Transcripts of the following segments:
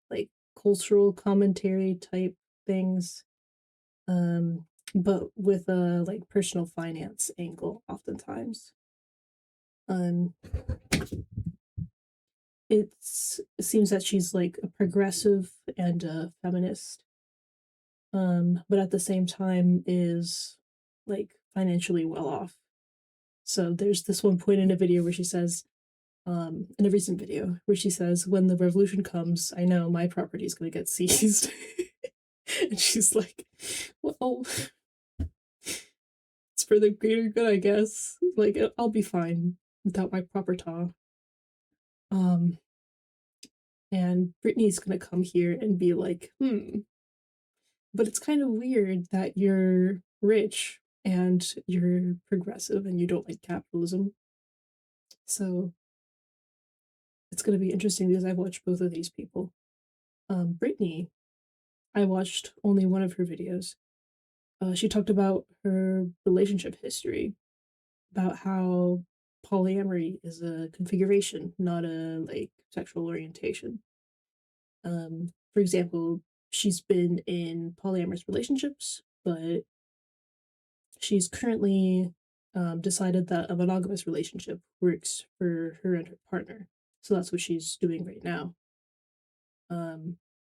like cultural commentary type things, but with a like personal finance angle oftentimes. Um, it seems that she's like a progressive and a feminist, but at the same time is like financially well off. So there's this one point in a video where she says, in a recent video, where she says, "When the revolution comes, I know my property is going to get seized." And she's like, "Well, it's for the greater good, I guess. Like, I'll be fine without my proper ta." Um, and Brittany's gonna come here and be like, but it's kind of weird that you're rich and you're progressive and you don't like capitalism. So it's gonna be interesting because I've watched both of these people. Brittany, I watched only one of her videos. She talked about her relationship history, about how polyamory is a configuration, not a like sexual orientation. For example, she's been in polyamorous relationships, but she's currently decided that a monogamous relationship works for her and her partner. So that's what she's doing right now.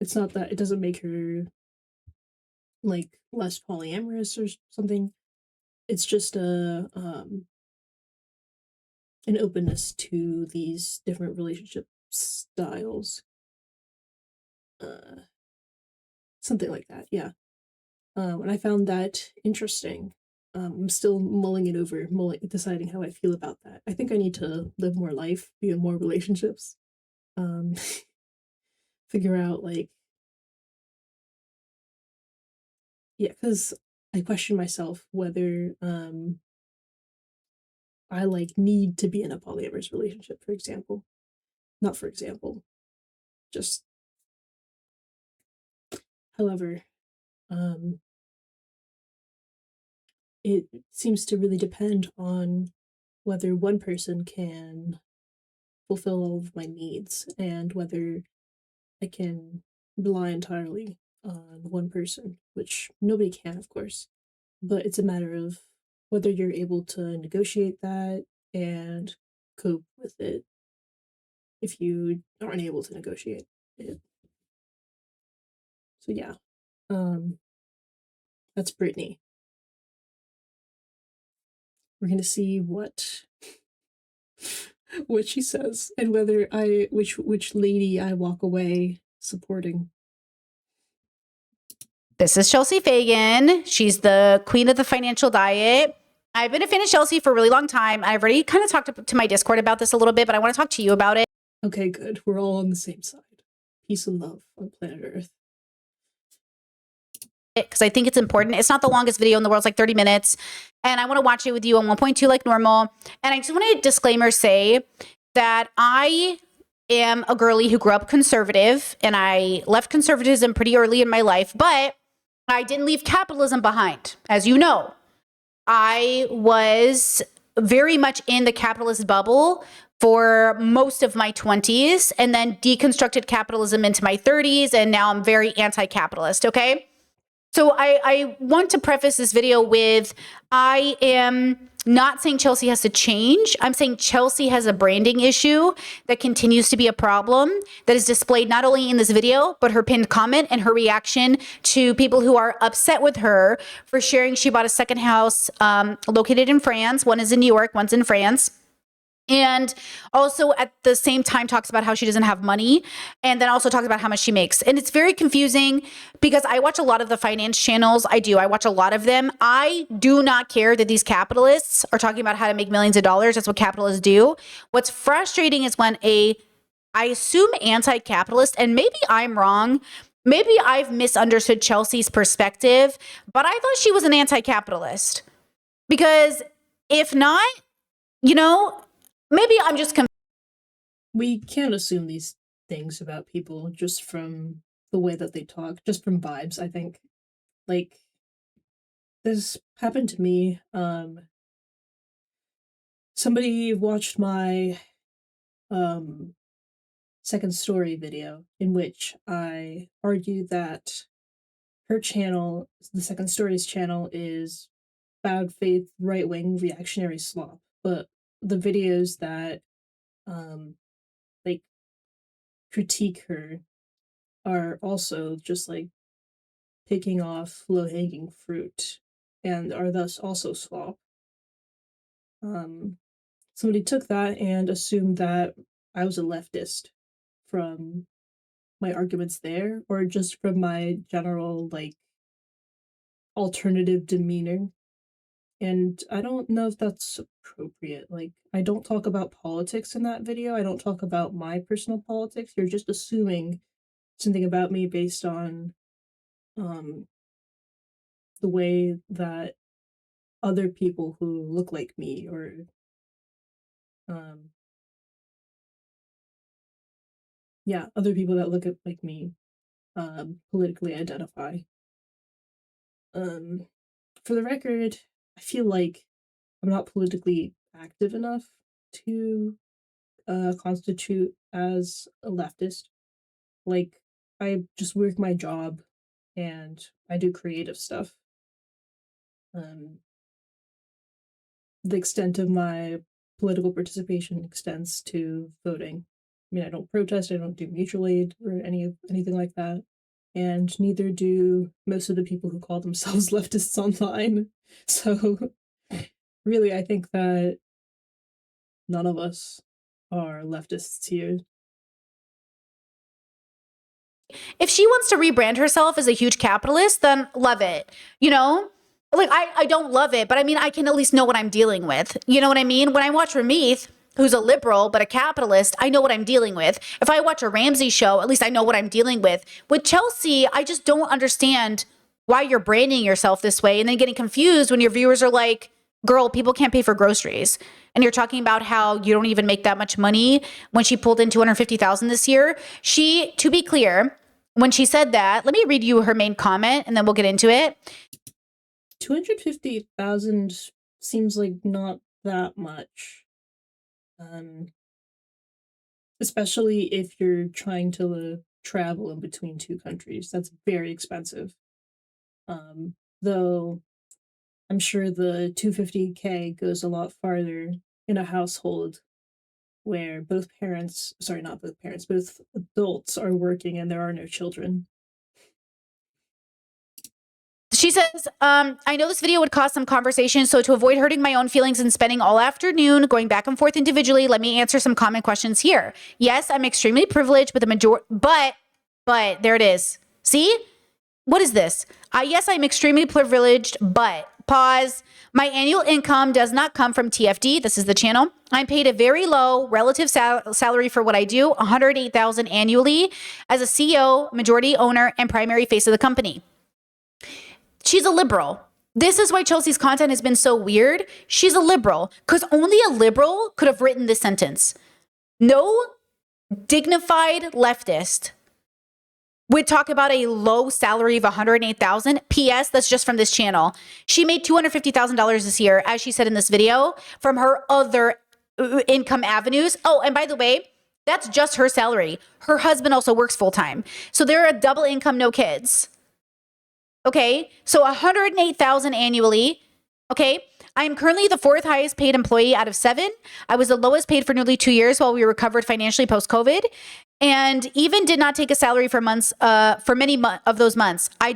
It's not that it doesn't make her like less polyamorous or something. It's just an openness to these different relationship styles. Uh, Something like that, yeah. And I found that interesting. I'm still mulling it over, deciding how I feel about that. I think I need to live more life, be in more relationships, um, figure out like, yeah, because I question myself whether I like need to be in a polyamorous relationship, for example. Not for example, just however, um, it seems to really depend on whether one person can fulfill all of my needs and whether I can rely entirely on one person, which nobody can, of course. But it's a matter of whether you're able to negotiate that and cope with it if you aren't able to negotiate it. So yeah, um, that's Brittany. We're gonna see what she says and whether which lady I walk away supporting. This is Chelsea Fagan. She's the queen of the financial diet. I've been a fan of Chelsea for a really long time. I've already kind of talked to my Discord about this a little bit, but I want to talk to you about it. Okay, good. We're all on the same side. Peace and love on planet Earth. Because I think it's important. It's not the longest video in the world. It's like 30 minutes. And I want to watch it with you on 1.2 like normal. And I just want to disclaimer say that I am a girly who grew up conservative and I left conservatism pretty early in my life, but I didn't leave capitalism behind. As you know, I was very much in the capitalist bubble for most of my 20s and then deconstructed capitalism into my 30s. And now I'm very anti-capitalist. Okay. So I want to preface this video with, I am not saying Chelsea has to change. I'm saying Chelsea has a branding issue that continues to be a problem that is displayed not only in this video, but her pinned comment and her reaction to people who are upset with her for sharing she bought a second house located in France. One is in New York, one's in France. And also at the same time talks about how she doesn't have money and then also talks about how much she makes. And it's very confusing because I watch a lot of the finance channels. I watch a lot of them. I do not care that these capitalists are talking about how to make millions of dollars. That's what capitalists do. What's frustrating is when I assume anti-capitalist, and maybe I'm wrong, maybe I've misunderstood Chelsea's perspective, but I thought she was an anti-capitalist. Because if not, maybe I'm just confused. We can't assume these things about people just from the way that they talk, just from vibes, I think. Like, this happened to me. Somebody watched my second story video in which I argue that her channel, the second story's channel, is bad faith right wing reactionary slop. But the videos that like critique her are also just like picking off low hanging fruit and are thus also slop. Somebody took that and assumed that I was a leftist from my arguments there, or just from my general like alternative demeanor. And I don't know if that's appropriate. Like, I don't talk about politics in that video. I don't talk about my personal politics. You're just assuming something about me based on um the way that other people who look like me or um yeah, other people that look like me politically identify. Um for the record, I feel like I'm not politically active enough to constitute as a leftist. Like, I just work my job and I do creative stuff. Um, the extent of my political participation extends to voting. I mean, I don't protest, I don't do mutual aid or anything like that. And neither do most of the people who call themselves leftists online. So, really, I think that none of us are leftists here. If she wants to rebrand herself as a huge capitalist, then love it. You know, like I don't love it, but I mean, I can at least know what I'm dealing with. You know what I mean? When I watch Ramith, who's a liberal but a capitalist, I know what I'm dealing with. If I watch a Ramsey show, at least I know what I'm dealing with. With Chelsea, I just don't understand why you're branding yourself this way and then getting confused when your viewers are like, girl, people can't pay for groceries. And you're talking about how you don't even make that much money when she pulled in 250,000 this year. She, to be clear, when she said that, let me read you her main comment and then we'll get into it. 250,000 seems like not that much. Especially if you're trying to travel in between two countries. That's very expensive. Though I'm sure the 250K goes a lot farther in a household where both parents, sorry, not both parents, both adults are working and there are no children. She says, I know this video would cause some conversation, so to avoid hurting my own feelings and spending all afternoon going back and forth individually, let me answer some common questions here. Yes, I'm extremely privileged, but but there it is. See? What is this? Yes, I'm extremely privileged, but pause. My annual income does not come from TFD. This is the channel. I'm paid a very low relative salary for what I do, $108,000 annually as a CEO, majority owner, and primary face of the company. She's a liberal. This is why Chelsea's content has been so weird. She's a liberal because only a liberal could have written this sentence. No dignified leftist would talk about a low salary of $108,000. P.S. That's just from this channel. She made $250,000 this year, as she said in this video, from her other income avenues. Oh, and by the way, that's just her salary. Her husband also works full time. So they're a double income, no kids. Okay, so $108,000 annually. Okay, I am currently the fourth highest paid employee out of 7. I was the lowest paid for nearly 2 years while we recovered financially post-COVID, and even did not take a salary for months. For many of those months, I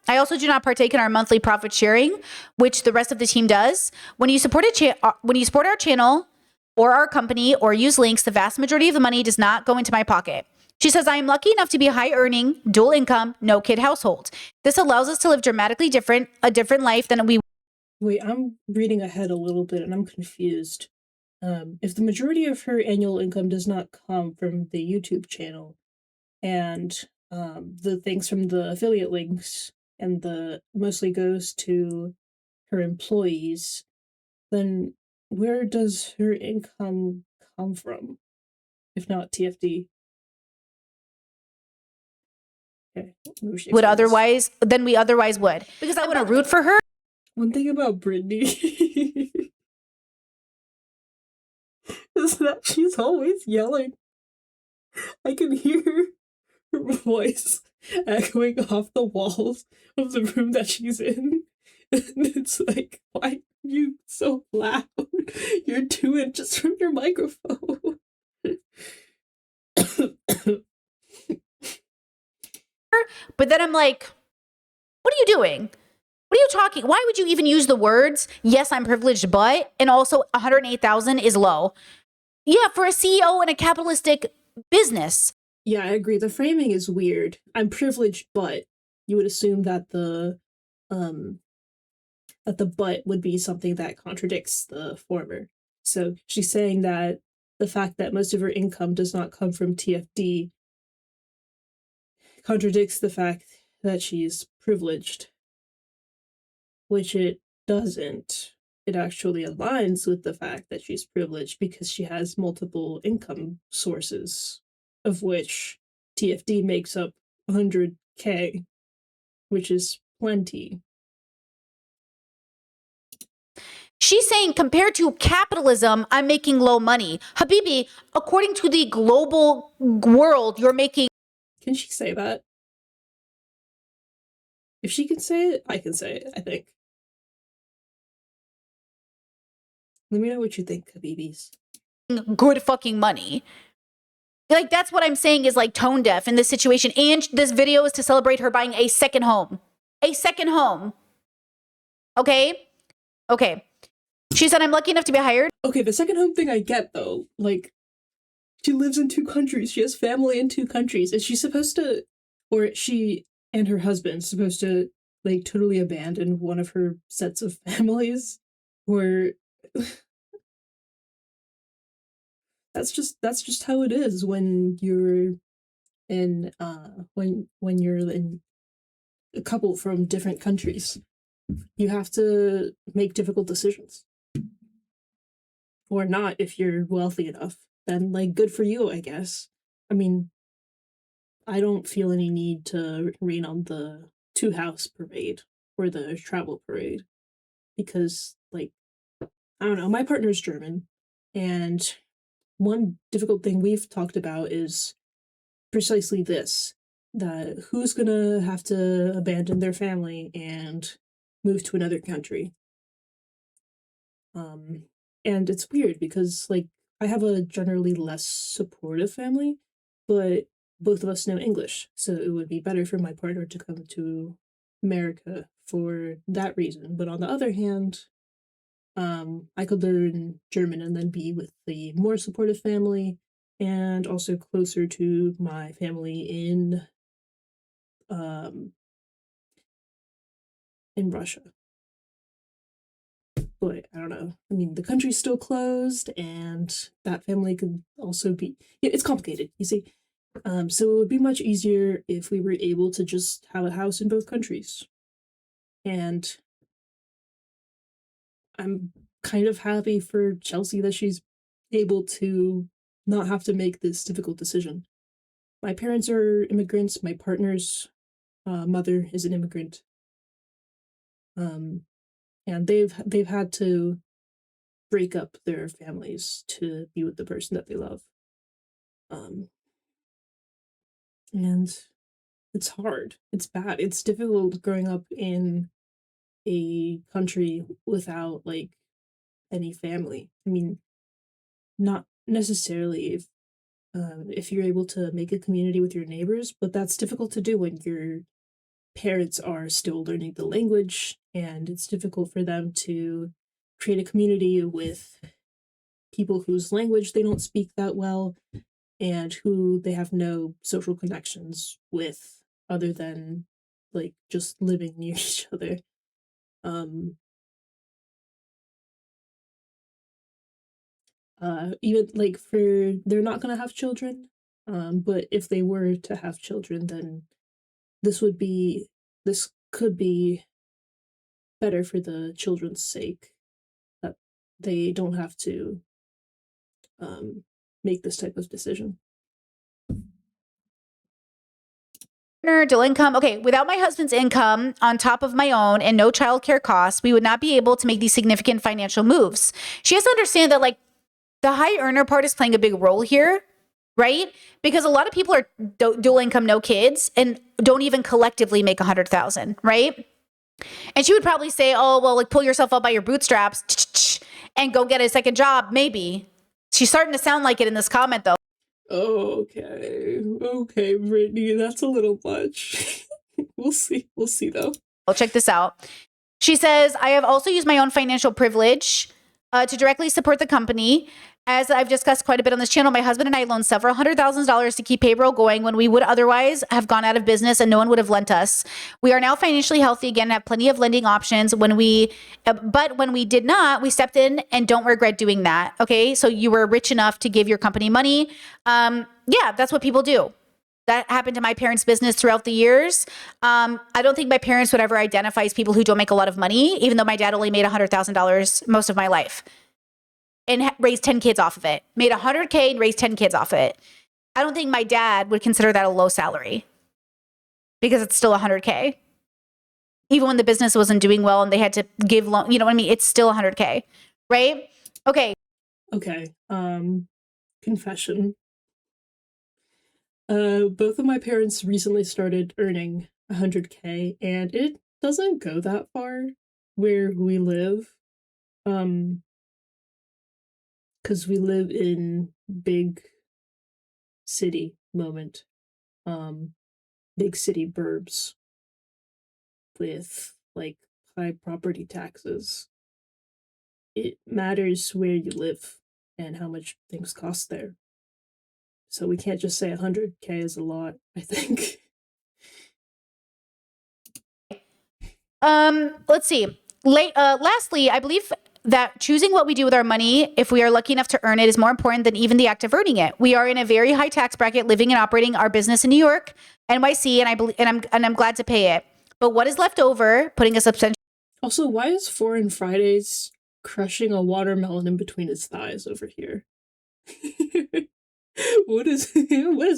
also do not partake in our monthly profit sharing, which the rest of the team does. When you support our channel or our company or use links, the vast majority of the money does not go into my pocket. She says, I am lucky enough to be a high earning, dual income, no kid household. This allows us to live dramatically a different life than we. Wait, I'm reading ahead a little bit and I'm confused. If the majority of her annual income does not come from the YouTube channel and the things from the affiliate links and the mostly goes to her employees, then where does her income come from, if not TFD? Okay, we otherwise would. Because I want to root for her. One thing about Brittany is that she's always yelling I can hear her voice echoing off the walls of the room that she's in. And it's like, why are you so loud? You're 2 inches from your microphone. But then I'm like, what are you doing? What are you talking? Why would you even use the words, yes, I'm privileged, but, and also 108,000 is low? Yeah, for a CEO in a capitalistic business. Yeah, I agree. The framing is weird. I'm privileged, but you would assume that um the but would be something that contradicts the former. So she's saying that the fact that most of her income does not come from TFD contradicts the fact that she's privileged, which it doesn't. It actually aligns with the fact that she's privileged because she has multiple income sources, of which TFD makes up 100K, which is plenty. She's saying compared to capitalism, I'm making low money. Habibi, according to the global world, you're making. Can she say that? If she can say it, I can say it, I think. Let me know what you think, Habibis. Good fucking money. Like, that's what I'm saying is like tone deaf in this situation. And this video is to celebrate her buying a second home. A second home. Okay? Okay. She said, I'm lucky enough to be hired. Okay, the second home thing I get, though. Like, she lives in 2 countries. She has family in 2 countries. Is she supposed to, or she and her husband supposed to, like, totally abandon one of her sets of families? Or that's just how it is when you're in when you're in a couple from different countries. You have to make difficult decisions. Or not if you're wealthy enough. Then, like, good for you, I guess. I mean, I don't feel any need to rain on the 2 house parade or the travel parade because, like, I don't know, my partner's German, and one difficult thing we've talked about is precisely this, that who's gonna have to abandon their family and move to another country. And it's weird because, like, I have a generally less supportive family, but both of us know English, so it would be better for my partner to come to America for that reason. But on the other hand, I could learn German and then be with the more supportive family and also closer to my family um in Russia. But I don't know. I mean, the country's still closed, and that family could also be. Yeah, it's complicated, you see. So it would be much easier if we were able to just have a house in both countries. And I'm kind of happy for Chelsea that she's able to not have to make this difficult decision. My parents are immigrants. My partner's mother is an immigrant. And they've had to break up their families to be with the person that they love. And it's hard. It's bad. It's difficult growing up in a country without, like, any family. I mean, not necessarily if you're able to make a community with your neighbors, but that's difficult to do when your parents are still learning the language, and it's difficult for them to create a community with people whose language they don't speak that well and who they have no social connections with other than, like, just living near each other. Um Even, like, for they're not gonna have children, but if they were to have children, then this would be this could be better for the children's sake, that they don't have to make this type of decision. Dual income. Okay, without my husband's income on top of my own and no childcare costs, we would not be able to make these significant financial moves. She has to understand that, like, the high earner part is playing a big role here. right? Because a lot of people are dual income, no kids, and don't even collectively make 100,000, right? And she would probably say, oh, well, like pull yourself up by your bootstraps and go get a second job, maybe. She's starting to sound like it in this comment, though. Okay. Okay, Brittany, that's a little much. We'll see. We'll see, though. Oh, check this out. She says, I have also used my own financial privilege to directly support the company. As I've discussed quite a bit on this channel, my husband and I loaned several $100,000 to keep payroll going when we would otherwise have gone out of business and no one would have lent us. We are now financially healthy again and have plenty of lending options. But when we did not, we stepped in and don't regret doing that. Okay, so you were rich enough to give your company money. Yeah, that's what people do. That happened to my parents' business throughout the years. I don't think my parents would ever identify as people who don't make a lot of money, even though my dad only made $100,000 most of my life and raised 10 kids off of it. Made $100K and raised 10 kids off of it. I don't think my dad would consider that a low salary because it's still $100K. Even when the business wasn't doing well and they had to give loan, you know what I mean? It's still $100K, right? Okay. Okay. Confession. Both of my parents recently started earning 100K, and it doesn't go that far where we live. Because we live in big city moment. Big city burbs with like high property taxes. It matters where you live and how much things cost there. So we can't just say 100K is a lot, I think. Let's see. Lastly, I believe that choosing what we do with our money, if we are lucky enough to earn it, is more important than even the act of earning it. We are in a very high tax bracket, living and operating our business in New York, NYC, and I'm glad to pay it. But what is left over, putting a substantial. Also, why is Foreign Fridays crushing a watermelon in between his thighs over here? What is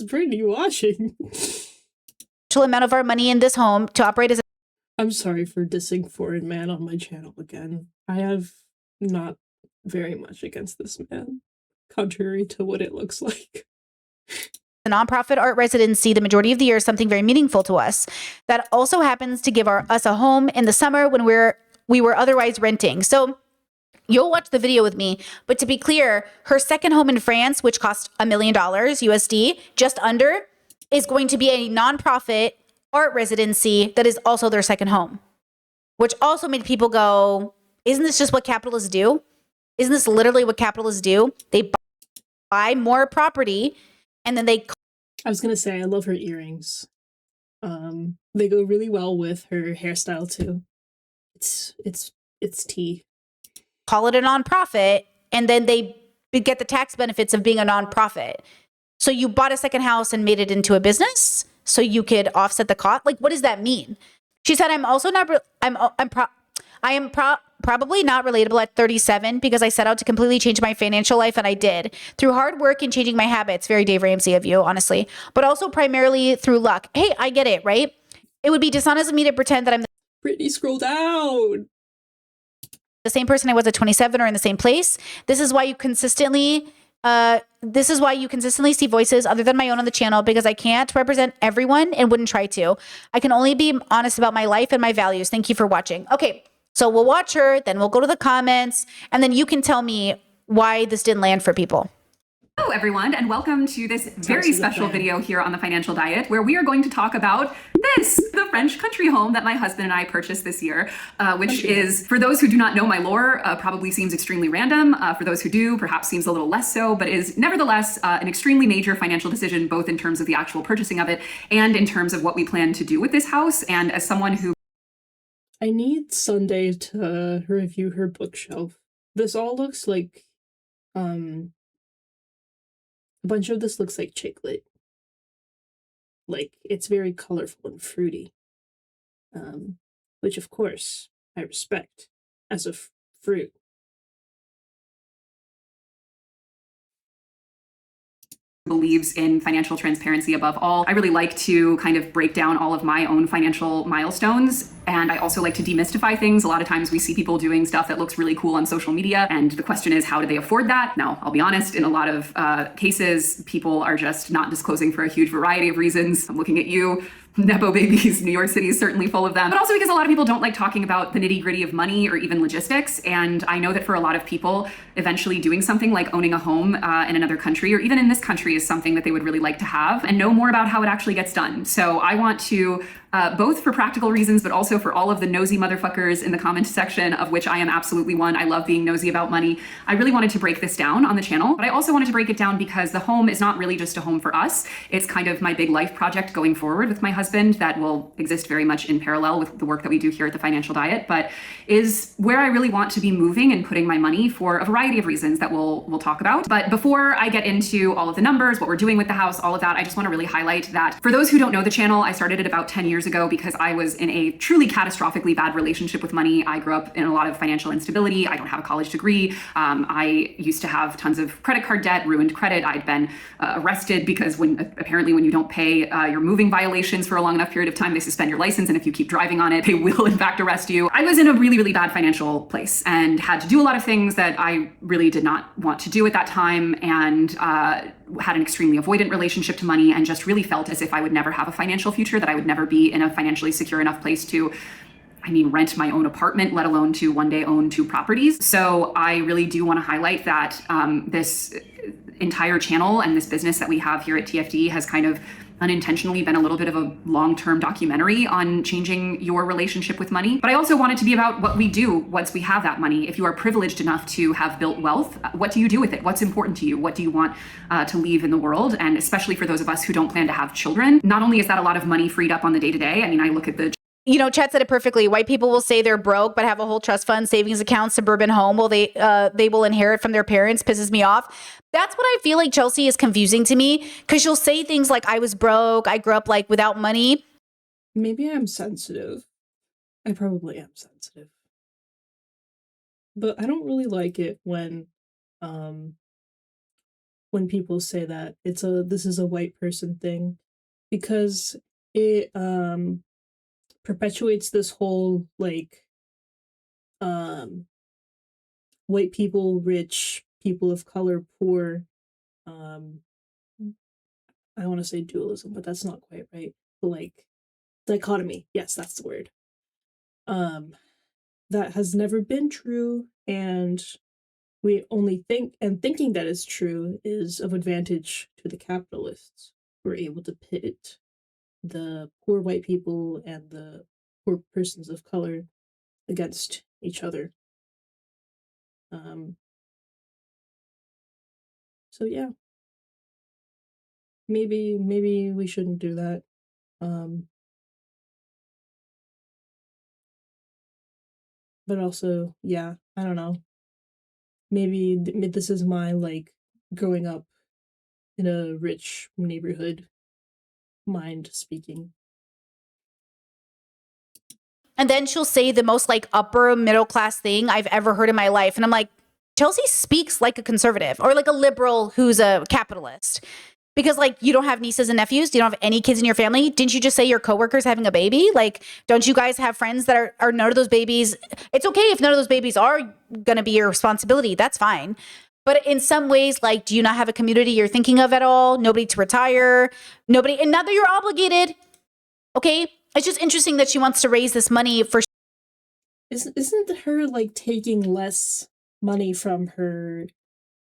Brittany watching? Amount of our money in this home to operate as. I'm sorry for dissing Foreign Man on my channel again. I have not very much against this man, contrary to what it looks like. A nonprofit art residency the majority of the year is something very meaningful to us. That also happens to give us a home in the summer when we were otherwise renting. So you'll watch the video with me, but to be clear, her second home in France, which cost $1 million USD, just under, is going to be a nonprofit art residency that is also their second home, which also made people go, isn't this just what capitalists do? Isn't this literally what capitalists do? They buy more property and then they. I was gonna say, I love her earrings. They go really well with her hairstyle too. It's tea. Call it a nonprofit, and then they get the tax benefits of being a nonprofit. So you bought a second house and made it into a business so you could offset the cost. Like, what does that mean? She said, I'm also not, probably not relatable at 37 because I set out to completely change my financial life, and I did through hard work and changing my habits. Very Dave Ramsey of you, honestly, but also primarily through luck. Hey, I get it, right? It would be dishonest of me to pretend that I'm Brittany, scroll down. The same person I was at 27 or in the same place. This is why you consistently see voices other than my own on the channel, because I can't represent everyone and wouldn't try to. I can only be honest about my life and my values. Thank you for watching. Okay, so we'll watch her, then we'll go to the comments, and then you can tell me why this didn't land for people. Hello everyone, and welcome to this very special video here on the Financial Diet, where we are going to talk about this, the French country home that my husband and I purchased this year, which is, for those who do not know my lore, probably seems extremely random. For those who do, perhaps seems a little less so, but is nevertheless an extremely major financial decision, both in terms of the actual purchasing of it and in terms of what we plan to do with this house. And as someone who... I need Sunday to review her bookshelf. This all looks like, a bunch of this looks like chick lit. Like, it's very colorful and fruity. Which, of course, I respect as a fruit. believes in financial transparency above all. I really like to kind of break down all of my own financial milestones. And I also like to demystify things. A lot of times we see people doing stuff that looks really cool on social media. And the question is, how do they afford that? Now, I'll be honest, in a lot of cases, people are just not disclosing for a huge variety of reasons. I'm looking at you. Nepo babies, New York City is certainly full of them, but also because a lot of people don't like talking about the nitty gritty of money or even logistics. And I know that for a lot of people, eventually doing something like owning a home in another country or even in this country is something that they would really like to have and know more about how it actually gets done. So I want to both for practical reasons, but also for all of the nosy motherfuckers in the comment section, of which I am absolutely one. I love being nosy about money. I really wanted to break this down on the channel, but I also wanted to break it down because the home is not really just a home for us. It's kind of my big life project going forward with my husband that will exist very much in parallel with the work that we do here at the Financial Diet, but is where I really want to be moving and putting my money for a variety of reasons that we'll talk about. But before I get into all of the numbers, what we're doing with the house, all of that, I just want to really highlight that for those who don't know the channel, I started it about 10 years ago because I was in a truly catastrophically bad relationship with money. I grew up in a lot of financial instability. I don't have a college degree. I used to have tons of credit card debt, ruined credit. I'd been arrested because apparently when you don't pay your moving violations for a long enough period of time, they suspend your license. And if you keep driving on it, they will in fact arrest you. I was in a really, really bad financial place and had to do a lot of things that I really did not want to do at that time, and had an extremely avoidant relationship to money, and just really felt as if I would never have a financial future, that I would never be in a financially secure enough place to, rent my own apartment, let alone to one day own 2 properties. So I really do want to highlight that this entire channel and this business that we have here at TFD has kind of unintentionally been a little bit of a long-term documentary on changing your relationship with money. But I also want it to be about what we do once we have that money. If you are privileged enough to have built wealth, what do you do with it? What's important to you? What do you want to leave in the world? And especially for those of us who don't plan to have children, not only is that a lot of money freed up on the day-to-day, I look at the Chat said it perfectly. White people will say they're broke, but have a whole trust fund, savings account, suburban home. Well, they will inherit from their parents. Pisses me off. That's what I feel like Chelsea is confusing to me, because she'll say things like, I was broke, I grew up like without money. Maybe I'm sensitive. I probably am sensitive. But I don't really like it when people say that this is a white person thing, because it perpetuates this whole white people rich, people of color poor, I want to say dualism, but that's not quite right, but dichotomy, yes, that's the word. That has never been true, and we only thinking that is true is of advantage to the capitalists who are able to pit the poor white people and the poor persons of color against each other. So yeah, maybe we shouldn't do that. But also, yeah, I don't know. Maybe this is my growing up in a rich neighborhood mind speaking. And then she'll say the most upper middle class thing I've ever heard in my life. And I'm like, Chelsea speaks like a conservative or like a liberal who's a capitalist. Because you don't have nieces and nephews. You don't have any kids in your family. Didn't you just say your coworker's having a baby? Don't you guys have friends that are none of those babies? It's okay if none of those babies are going to be your responsibility. That's fine. But in some ways, do you not have a community you're thinking of at all? Nobody to retire? Nobody, and not that you're obligated. Okay? It's just interesting that she wants to raise this money for. Isn't her taking less money from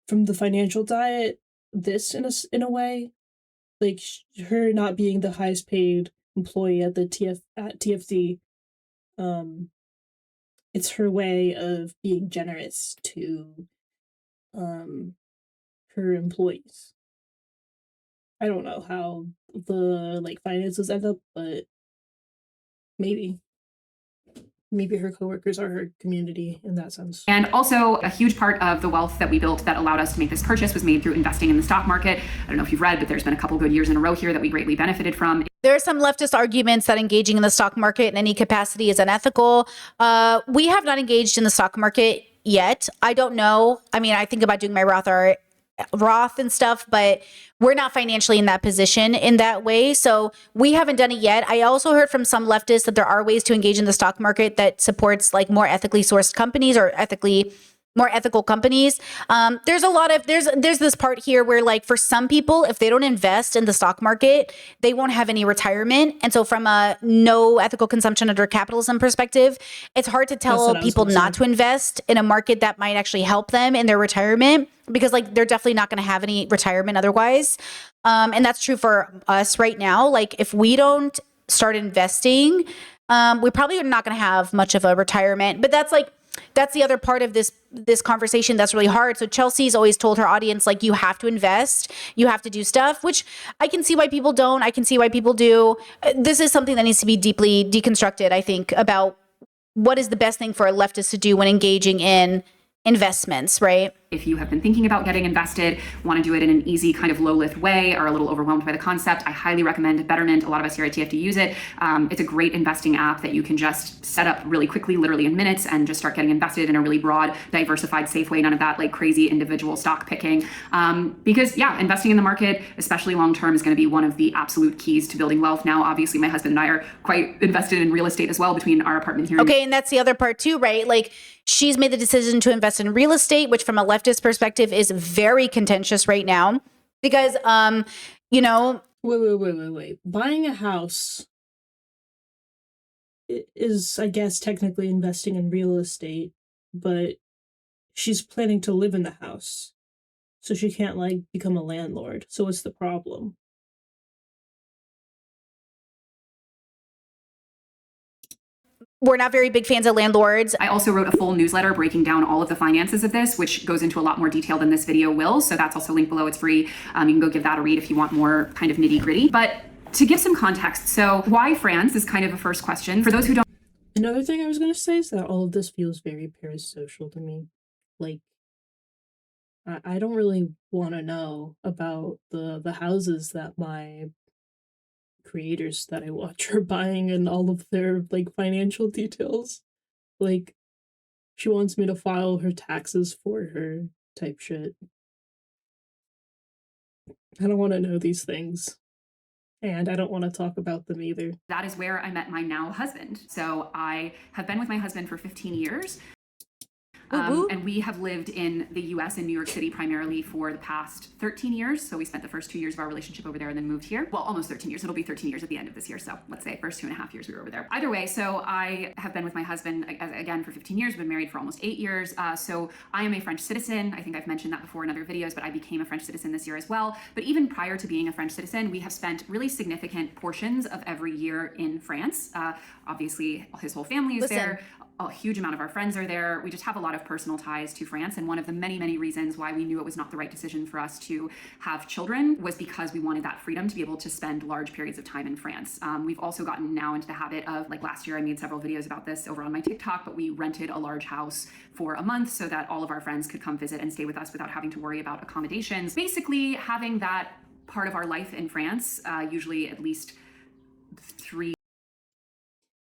the Financial Diet this in a way, her not being the highest paid employee at TFD, it's her way of being generous to her employees. I don't know how the finances end up, but maybe her coworkers are her community in that sense. And also a huge part of the wealth that we built that allowed us to make this purchase was made through investing in the stock market. I don't know if you've read, but there's been a couple good years in a row here that we greatly benefited from. There are some leftist arguments that engaging in the stock market in any capacity is unethical. We have not engaged in the stock market yet. I don't know. I think about doing my Roth Roth and stuff, but we're not financially in that position in that way. So we haven't done it yet. I also heard from some leftists that there are ways to engage in the stock market that supports like more ethically sourced companies or more ethical companies. There's a lot of, there's this part here where like for some people, if they don't invest in the stock market, they won't have any retirement. And so from a no ethical consumption under capitalism perspective, it's hard to tell people not to invest in a market that might actually help them in their retirement, because like they're definitely not going to have any retirement otherwise. And that's true for us right now. Like if we don't start investing, we probably are not going to have much of a retirement. But that's the other part of this conversation that's really hard. So Chelsea's always told her audience, like, you have to invest, you have to do stuff, which I can see why people don't. I can see why people do. This is something that needs to be deeply deconstructed, I think, about what is the best thing for a leftist to do when engaging in investments, right? If you have been thinking about getting invested, want to do it in an easy kind of low-lift way, are a little overwhelmed by the concept, I highly recommend Betterment. A lot of us here at TFT use it. It's a great investing app that you can just set up really quickly, literally in minutes, and just start getting invested in a really broad, diversified, safe way. None of that like crazy individual stock picking. Because yeah, investing in the market, especially long-term, is going to be one of the absolute keys to building wealth. Now, obviously, my husband and I are quite invested in real estate as well between our apartment here. Okay, and that's the other part too, right? Like she's made the decision to invest in real estate, which from a leftist perspective is very contentious right now because, you know. Wait. Buying a house is, I guess, technically investing in real estate, but she's planning to live in the house. So she can't, like, become a landlord. So what's the problem? We're not very big fans of landlords. I also wrote a full newsletter breaking down all of the finances of this, which goes into a lot more detail than this video will. So that's also linked below. It's free. You can go give that a read if you want more kind of nitty gritty. But to give some context, so why France is kind of a first question. For those who don't. Another thing I was going to say is that all of this feels very parasocial to me. Like, I don't really want to know about the houses that my creators that I watch are buying and all of their like financial details. Like, she wants me to file her taxes for her type shit. I don't want to know these things. And I don't want to talk about them either. That is where I met my now husband. So I have been with my husband for 15 years. And we have lived in the US in New York City primarily for the past 13 years. So we spent the first 2 years of our relationship over there and then moved here. Well, almost 13 years. It'll be 13 years at the end of this year. So let's say first 2.5 years we were over there. Either way, so I have been with my husband again for 15 years, been married for almost 8 years. So I am a French citizen. I think I've mentioned that before in other videos, but I became a French citizen this year as well. But even prior to being a French citizen, we have spent really significant portions of every year in France. Obviously, his whole family is there. A huge amount of our friends are there. We just have a lot of personal ties to France. And one of the many, many reasons why we knew it was not the right decision for us to have children was because we wanted that freedom to be able to spend large periods of time in France. We've also gotten now into the habit of, like last year, I made several videos about this over on my TikTok, but we rented a large house for a month so that all of our friends could come visit and stay with us without having to worry about accommodations. Basically, having that part of our life in France, usually at least 3.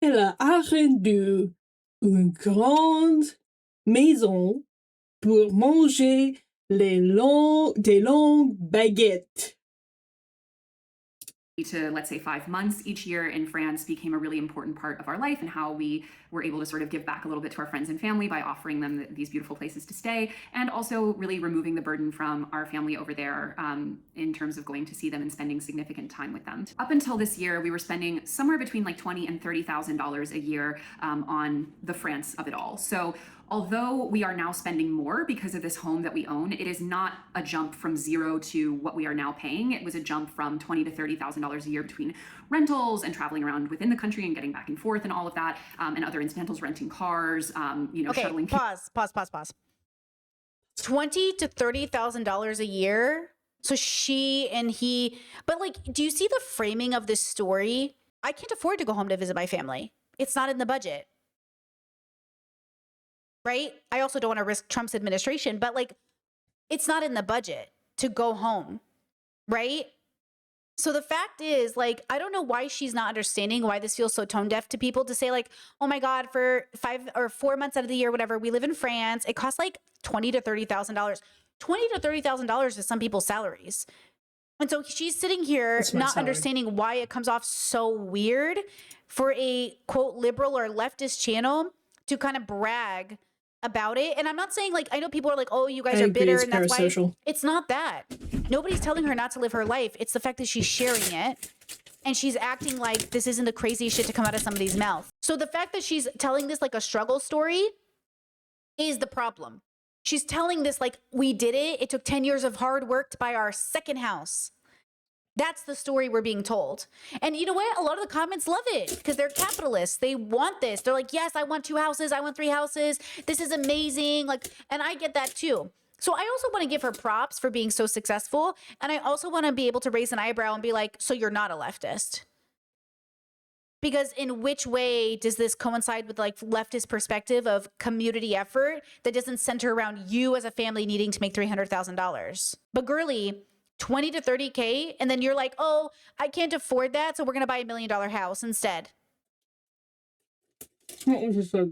Elle a arrendu une grande maison pour manger des longues baguettes. To, let's say, 5 months each year in France became a really important part of our life and how we were able to sort of give back a little bit to our friends and family by offering them these beautiful places to stay, and also really removing the burden from our family over there in terms of going to see them and spending significant time with them. Up until this year, we were spending somewhere between like $20,000 and $30,000 a year on the France of it all. So although we are now spending more because of this home that we own, it is not a jump from zero to what we are now paying. It was a jump from $20,000 to $30,000 a year between rentals and traveling around within the country and getting back and forth and all of that, and other incidentals, renting cars, shuttling. Pause. $20,000 to $30,000 a year. So she and he, but like, do you see the framing of this story? I can't afford to go home to visit my family. It's not in the budget. Right? I also don't want to risk Trump's administration, but like, it's not in the budget to go home, right? So the fact is, like, I don't know why she's not understanding why this feels so tone deaf to people to say like, oh my God, for 5 or 4 months out of the year, whatever, we live in France. It costs like $20,000 to $30,000. $20,000 to $30,000 is some people's salaries. And so she's sitting here That's my not salary. understanding why it comes off so weird for a quote liberal or leftist channel to kind of brag about it. And I'm not saying like, I know people are like, oh, you guys I are agree, bitter it's and that's why parasocial. it's not that. Nobody's telling her not to live her life. It's the fact that she's sharing it and she's acting like this isn't the craziest shit to come out of somebody's mouth. So the fact that she's telling this like a struggle story is the problem. She's telling this like, we did it. It took 10 years of hard work to buy our second house. That's the story we're being told. And you know what? A lot of the comments love it because they're capitalists. They want this. They're like, yes, I want 2 houses. I want 3 houses. This is amazing. Like, and I get that too. So I also want to give her props for being so successful. And I also want to be able to raise an eyebrow and be like, so you're not a leftist. Because in which way does this coincide with like leftist perspective of community effort that doesn't center around you as a family needing to make $300,000? But girly, 20 to 30K, and then you're like, oh, I can't afford that, so we're gonna buy $1 million house instead.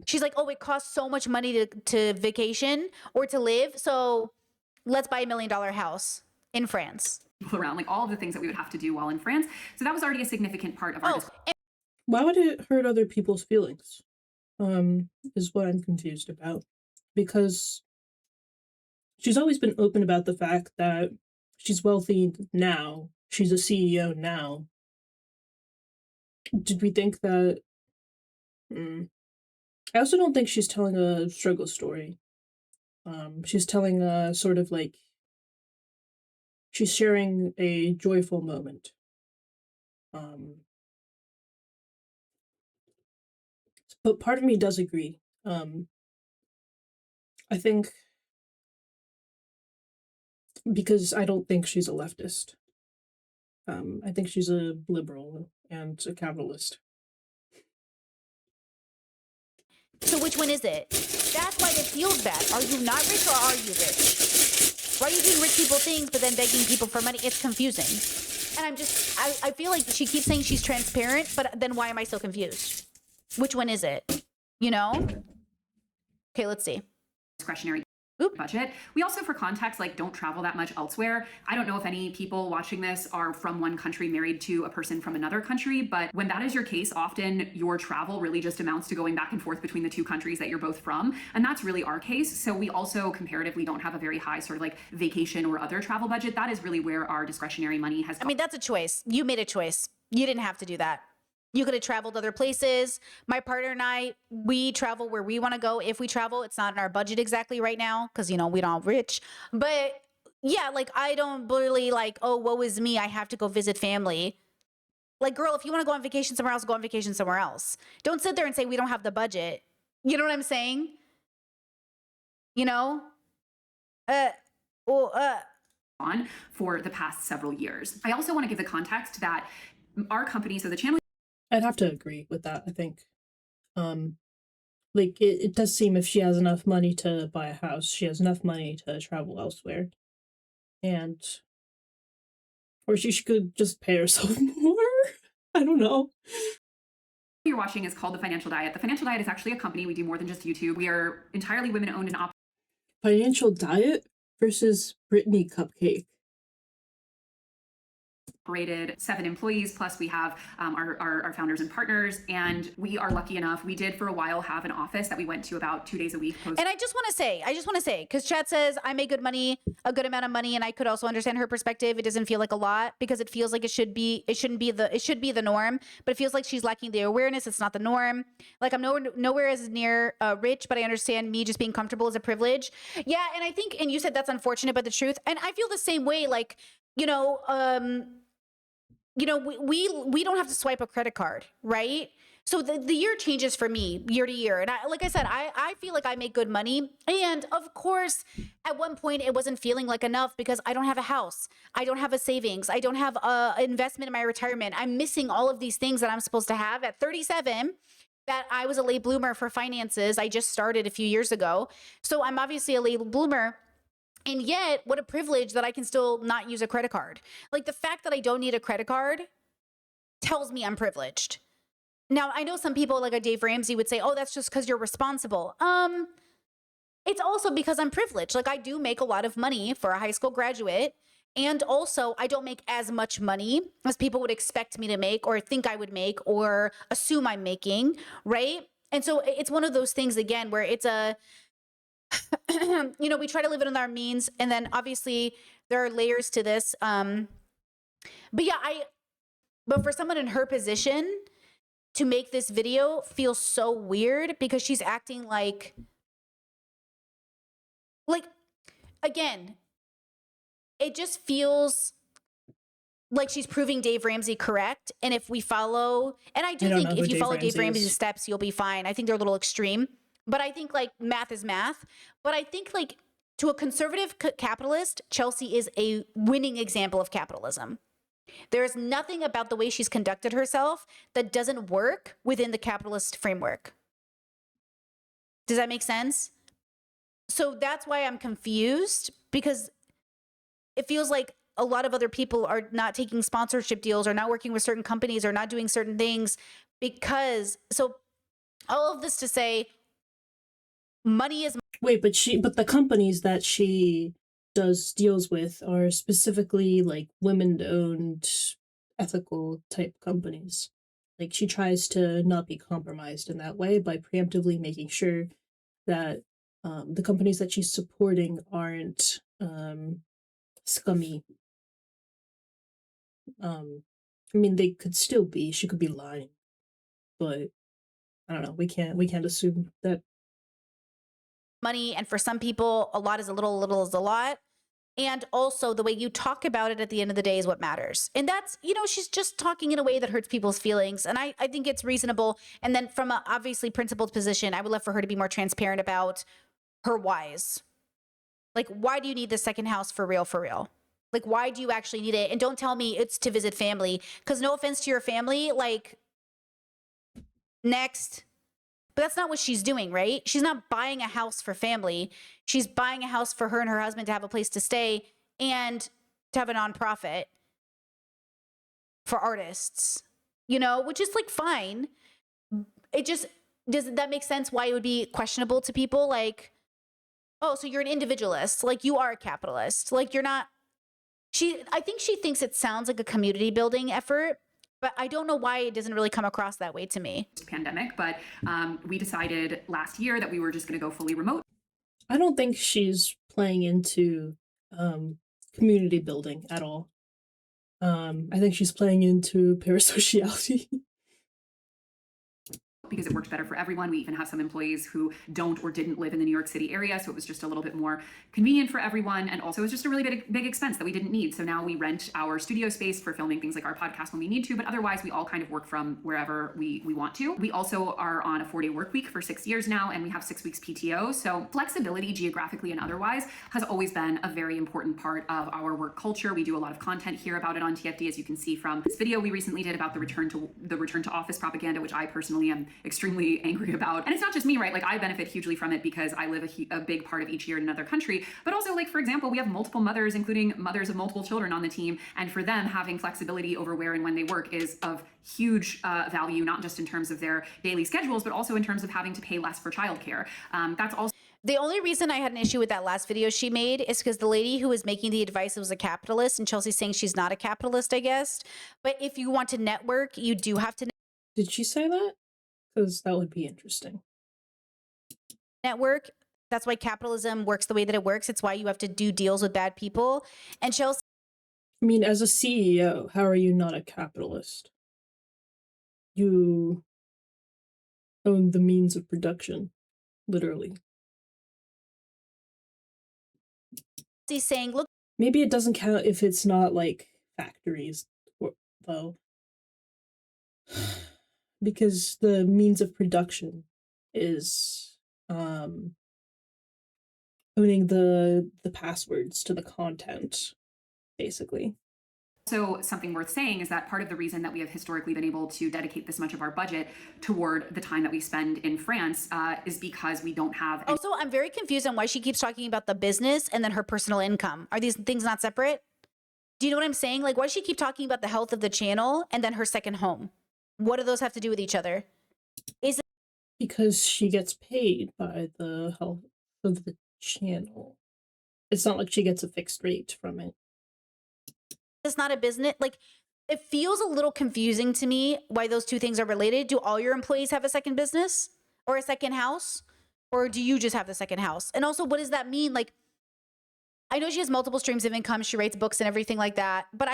She's like, oh, it costs so much money to vacation or to live, so let's buy $1 million house in France. Around like all of the things that we would have to do while in France. So that was already a significant part of our discussion. Why would it hurt other people's feelings? Is what I'm confused about. Because she's always been open about the fact that she's wealthy now. She's a CEO now. Did we think that... I also don't think she's telling a struggle story. She's telling a sort of like... She's sharing a joyful moment. But part of me does agree. I think... Because I don't think she's a leftist. I think she's a liberal and a capitalist. So which one is it? That's why it feels bad. Are you not rich or are you rich? Why are you doing rich people things but then begging people for money? It's confusing. And I feel like she keeps saying she's transparent, but then why am I so confused? Which one is it? You know? Okay, let's see. Discretionary budget. We also, for context, like don't travel that much elsewhere. I don't know if any people watching this are from one country married to a person from another country, but when that is your case, often your travel really just amounts to going back and forth between the 2 countries that you're both from. And that's really our case. So we also comparatively don't have a very high sort of like vacation or other travel budget. That is really where our discretionary money has gone. I mean, that's a choice. You made a choice. You didn't have to do that. You could have traveled other places. My partner and I, we travel where we want to go. If we travel, it's not in our budget exactly right now because, you know, we don't rich. But yeah, like I don't really like, oh, woe is me. I have to go visit family. Like, girl, if you want to go on vacation somewhere else, go on vacation somewhere else. Don't sit there and say we don't have the budget. You know what I'm saying? You know? On for the past several years. I also want to give the context that our company, so the channel... I'd have to agree with that, I think. Like, it does seem if she has enough money to buy a house, she has enough money to travel elsewhere. And... Or she could just pay herself more? I don't know. You're watching is called The Financial Diet. The Financial Diet is actually a company. We do more than just YouTube. We are entirely women-owned and Financial Diet versus Brittany Cupcake. operated 7 employees, plus we have our founders and partners, and we are lucky enough. We did for a while have an office that we went to about 2 days a week. And I just want to say, because Chad says I make good money, a good amount of money, and I could also understand her perspective. It doesn't feel like a lot because it feels like it should be the norm, but it feels like she's lacking the awareness. It's not the norm. Like I'm nowhere as near rich, but I understand me just being comfortable is a privilege. Yeah, and I think, and you said that's unfortunate, but the truth, and I feel the same way. Like, we don't have to swipe a credit card, right? So the year changes for me year to year. And like I said, I feel like I make good money. And of course, at one point it wasn't feeling like enough because I don't have a house. I don't have a savings. I don't have an investment in my retirement. I'm missing all of these things that I'm supposed to have at 37. That I was a late bloomer for finances. I just started a few years ago. So I'm obviously a late bloomer. And yet, what a privilege that I can still not use a credit card. Like the fact that I don't need a credit card tells me I'm privileged. Now, I know some people like a Dave Ramsey would say, oh, that's just because you're responsible. it's also because I'm privileged. Like I do make a lot of money for a high school graduate. And also I don't make as much money as people would expect me to make or think I would make or assume I'm making, right? And so it's one of those things again where it's a, we try to live it in our means. And then obviously there are layers to this. But yeah, but for someone in her position to make this video feels so weird because she's acting like again, it just feels like she's proving Dave Ramsey correct. And if we follow, and I do think if you follow Dave Ramsey's steps, you'll be fine. I think they're a little extreme, but I think like math is math. But I think like to a conservative capitalist, Chelsea is a winning example of capitalism. There is nothing about the way she's conducted herself that doesn't work within the capitalist framework. Does that make sense? So that's why I'm confused, because it feels like a lot of other people are not taking sponsorship deals or not working with certain companies or not doing certain things because, so all of this to say money is. Wait, but the companies that she does deals with are specifically like women-owned, ethical type companies. Like she tries to not be compromised in that way by preemptively making sure that the companies that she's supporting aren't scummy. I mean, they could still be. She could be lying, but I don't know. We can't assume that. Money, and for some people, a lot is a little is a lot. And also the way you talk about it at the end of the day is what matters. And that's, she's just talking in a way that hurts people's feelings. And I think it's reasonable. And then from a obviously principled position, I would love for her to be more transparent about her whys. Like, why do you need the second house for real, for real? Like, why do you actually need it? And don't tell me it's to visit family, because no offense to your family, like, next. But that's not what she's doing, right? She's not buying a house for family. She's buying a house for her and her husband to have a place to stay and to have a nonprofit for artists, which is like fine. It just, does that make sense why it would be questionable to people? Like, oh, so you're an individualist. Like you are a capitalist. Like you're not, I think she thinks it sounds like a community building effort, but I don't know why it doesn't really come across that way to me. Pandemic, but we decided last year that we were just going to go fully remote. I don't think she's playing into community building at all. I think she's playing into parasociality. Because it worked better for everyone. We even have some employees who don't or didn't live in the New York City area, so it was just a little bit more convenient for everyone, and also it was just a really big expense that we didn't need. So now we rent our studio space for filming things like our podcast when we need to, but otherwise we all kind of work from wherever we want to. We also are on a 4-day work week for 6 years now, and we have 6 weeks PTO, so flexibility geographically and otherwise has always been a very important part of our work culture. We do a lot of content here about it on TFD, as you can see from this video we recently did about the return to office propaganda, which I personally am extremely angry about. And it's not just me, right? Like I benefit hugely from it because I live a big part of each year in another country, but also like, for example, we have multiple mothers, including mothers of multiple children on the team. And for them, having flexibility over where and when they work is of huge value, not just in terms of their daily schedules, but also in terms of having to pay less for childcare. That's also the only reason I had an issue with that last video she made is because the lady who was making the advice was a capitalist, and Chelsea's saying she's not a capitalist, I guess. But if you want to network, you do have to. Did she say that? Because that would be interesting. Network. That's why capitalism works the way that it works. It's why you have to do deals with bad people. And Chelsea. I mean, as a CEO, how are you not a capitalist? You own the means of production, literally. He's saying, look. Maybe it doesn't count if it's not like factories, though. Because the means of production is owning the passwords to the content, basically. So something worth saying is that part of the reason that we have historically been able to dedicate this much of our budget toward the time that we spend in France is because we don't have. Also, I'm very confused on why she keeps talking about the business and then her personal income. Are these things not separate? Do you know what I'm saying? Like, why does she keep talking about the health of the channel and then her second home? What do those have to do with each other? Because she gets paid by the health of the channel. It's not like she gets a fixed rate from it. It's not a business. Like, it feels a little confusing to me why those two things are related. Do all your employees have a second business or a second house? Or do you just have the second house? And also, what does that mean? Like, I know she has multiple streams of income. She writes books and everything like that. But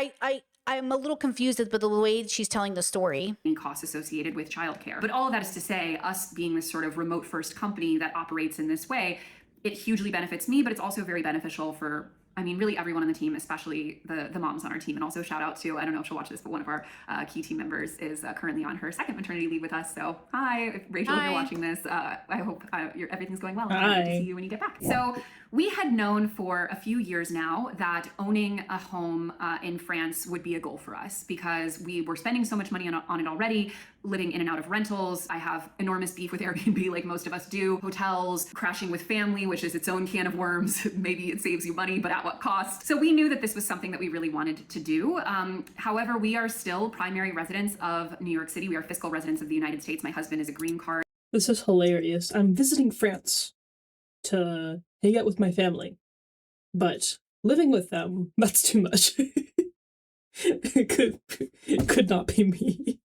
I'm a little confused with the way she's telling the story. Costs associated with childcare. But all of that is to say, us being this sort of remote first company that operates in this way, it hugely benefits me, but it's also very beneficial for, I mean, really everyone on the team, especially the moms on our team. And also shout out to, I don't know if she'll watch this, but one of our key team members is currently on her second maternity leave with us. So hi, Rachel, if you're watching this, I hope everything's going well. Hi. To see you when you get back. So we had known for a few years now that owning a home in France would be a goal for us because we were spending so much money on it already, living in and out of rentals. I have enormous beef with Airbnb like most of us do. Hotels, crashing with family, which is its own can of worms. Maybe it saves you money, but at what cost? So we knew that this was something that we really wanted to do. However, we are still primary residents of New York City. We are fiscal residents of the United States. My husband is a green card. This is hilarious. I'm visiting France to hang out with my family, but living with them, that's too much. it could not be me.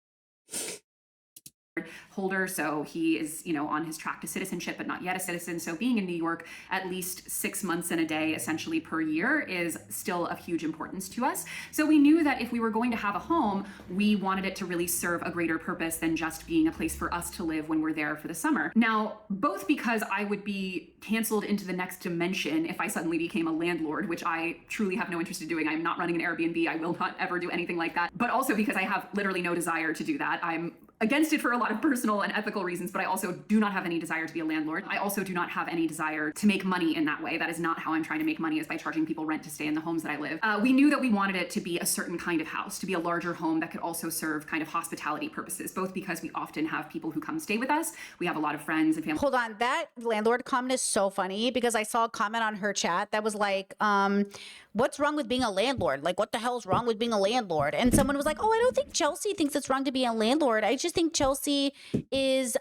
Holder, so he is, on his track to citizenship, but not yet a citizen. So being in New York at least 6 months and a day, essentially per year, is still of huge importance to us. So we knew that if we were going to have a home, we wanted it to really serve a greater purpose than just being a place for us to live when we're there for the summer. Now, both because I would be canceled into the next dimension if I suddenly became a landlord, which I truly have no interest in doing. I'm not running an Airbnb. I will not ever do anything like that. But also because I have literally no desire to do that. I'm against it for a lot of personal and ethical reasons, but I also do not have any desire to be a landlord. I also do not have any desire to make money in that way. That is not how I'm trying to make money, is by charging people rent to stay in the homes that I live. We knew that we wanted it to be a certain kind of house, to be a larger home that could also serve kind of hospitality purposes, both because we often have people who come stay with us. We have a lot of friends and family. Hold on, that landlord comment is so funny because I saw a comment on her chat that was like, what's wrong with being a landlord? Like, what the hell's wrong with being a landlord? And someone was like, oh, I don't think Chelsea thinks it's wrong to be a landlord. I just think Chelsea is,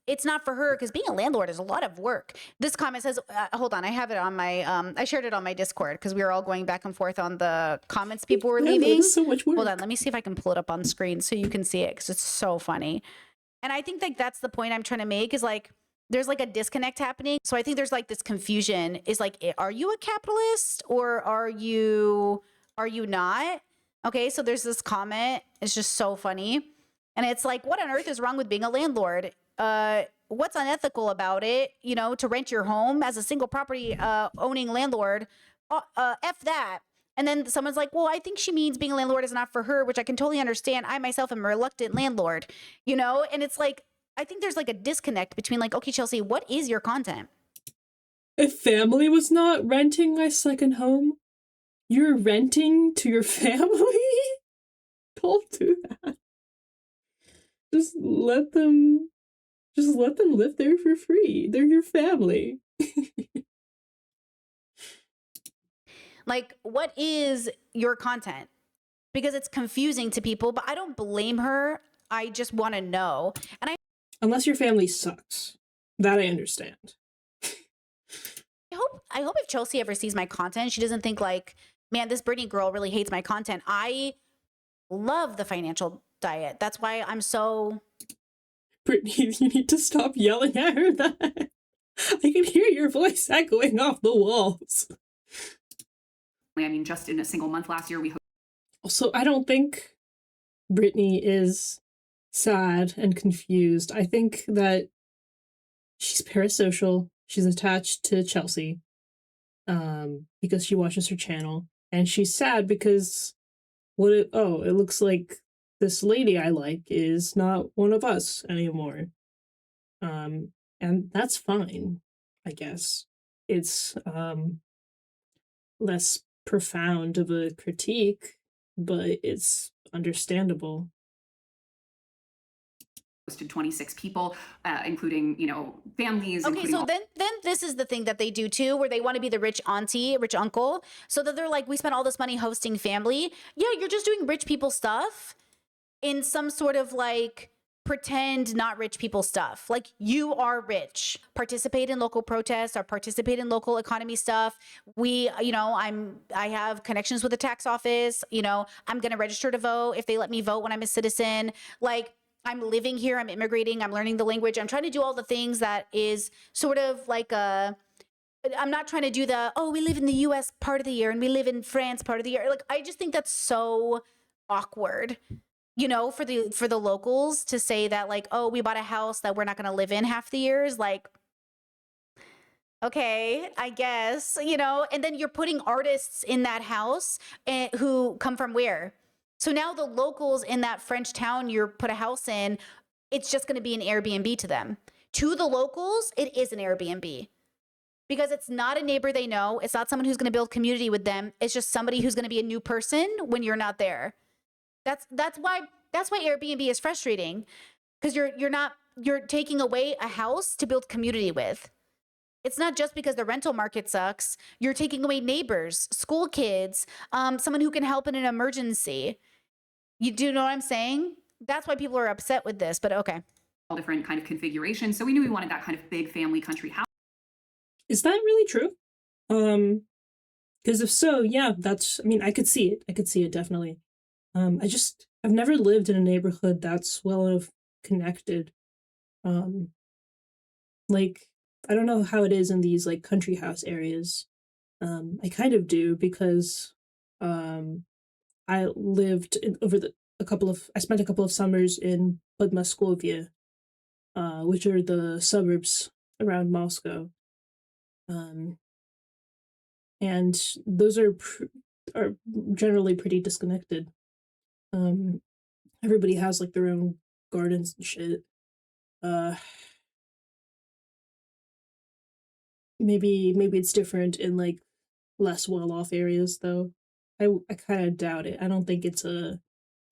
it's not for her because being a landlord is a lot of work. This comment says, hold on, I have it on my, I shared it on my Discord because we were all going back and forth on the comments people were leaving. So much work. Hold on, let me see if I can pull it up on screen so you can see it because it's so funny. And I think like that's the point I'm trying to make is like, there's like a disconnect happening. So I think there's like this confusion is like, are you a capitalist or are you not? Okay, so there's this comment. It's just so funny. And it's like, what on earth is wrong with being a landlord? What's unethical about it? To rent your home as a single property owning landlord, F that. And then someone's like, well, I think she means being a landlord is not for her, which I can totally understand. I myself am a reluctant landlord, and it's like, I think there's like a disconnect between like, okay, Chelsea, what is your content? If family was not renting my second home, you're renting to your family? Don't do that. Just let them live there for free. They're your family. Like, what is your content? Because it's confusing to people, but I don't blame her. I just want to know. And unless your family sucks. That I understand. I hope if Chelsea ever sees my content, she doesn't think like, man, this Brittany girl really hates my content. I love the financial diet. That's why I'm so... Brittany, you need to stop yelling at her that. I can hear your voice echoing off the walls. I mean, just in a single month last year, we... Also, I don't think Brittany is sad and confused. I think that she's parasocial. She's attached to Chelsea because she watches her channel, and she's sad because it looks like this lady I like is not one of us anymore. And that's fine, I guess. It's less profound of a critique, but it's understandable. Posted 26 people, including, families. Okay, so then this is the thing that they do too, where they want to be the rich auntie, rich uncle. So that they're like, we spent all this money hosting family. Yeah, you're just doing rich people stuff in some sort of like pretend not rich people stuff. Like, you are rich. Participate in local protests or participate in local economy stuff. We, I have connections with the tax office. I'm going to register to vote if they let me vote when I'm a citizen. Like, I'm living here, I'm immigrating, I'm learning the language. I'm trying to do all the things that is sort of like I'm not trying to do we live in the US part of the year and we live in France part of the year. Like, I just think that's so awkward, for the locals to say that, like, oh, we bought a house that we're not going to live in half the years. Like, okay, I guess, and then you're putting artists in that house who come from where? So now the locals in that French town you put a house in, it's just going to be an Airbnb to them. To the locals, it is an Airbnb because it's not a neighbor they know. It's not someone who's going to build community with them. It's just somebody who's going to be a new person when you're not there. That's why Airbnb is frustrating, because you're taking away a house to build community with. It's not just because the rental market sucks. You're taking away neighbors, school kids, someone who can help in an emergency. You do know what I'm saying? That's why people are upset with this, but okay. All different kind of configurations. So we knew we wanted that kind of big family country house. Is that really true? Because if so, yeah, I could see it. I could see it definitely. I've never lived in a neighborhood that's well enough connected. Like, I don't know how it is in these like country house areas. I kind of do because I lived I spent a couple of summers in Podmoskovia, which are the suburbs around Moscow. And those are generally pretty disconnected. Everybody has like their own gardens and shit. Maybe it's different in like less well-off areas though. I kind of doubt it. I don't think it's a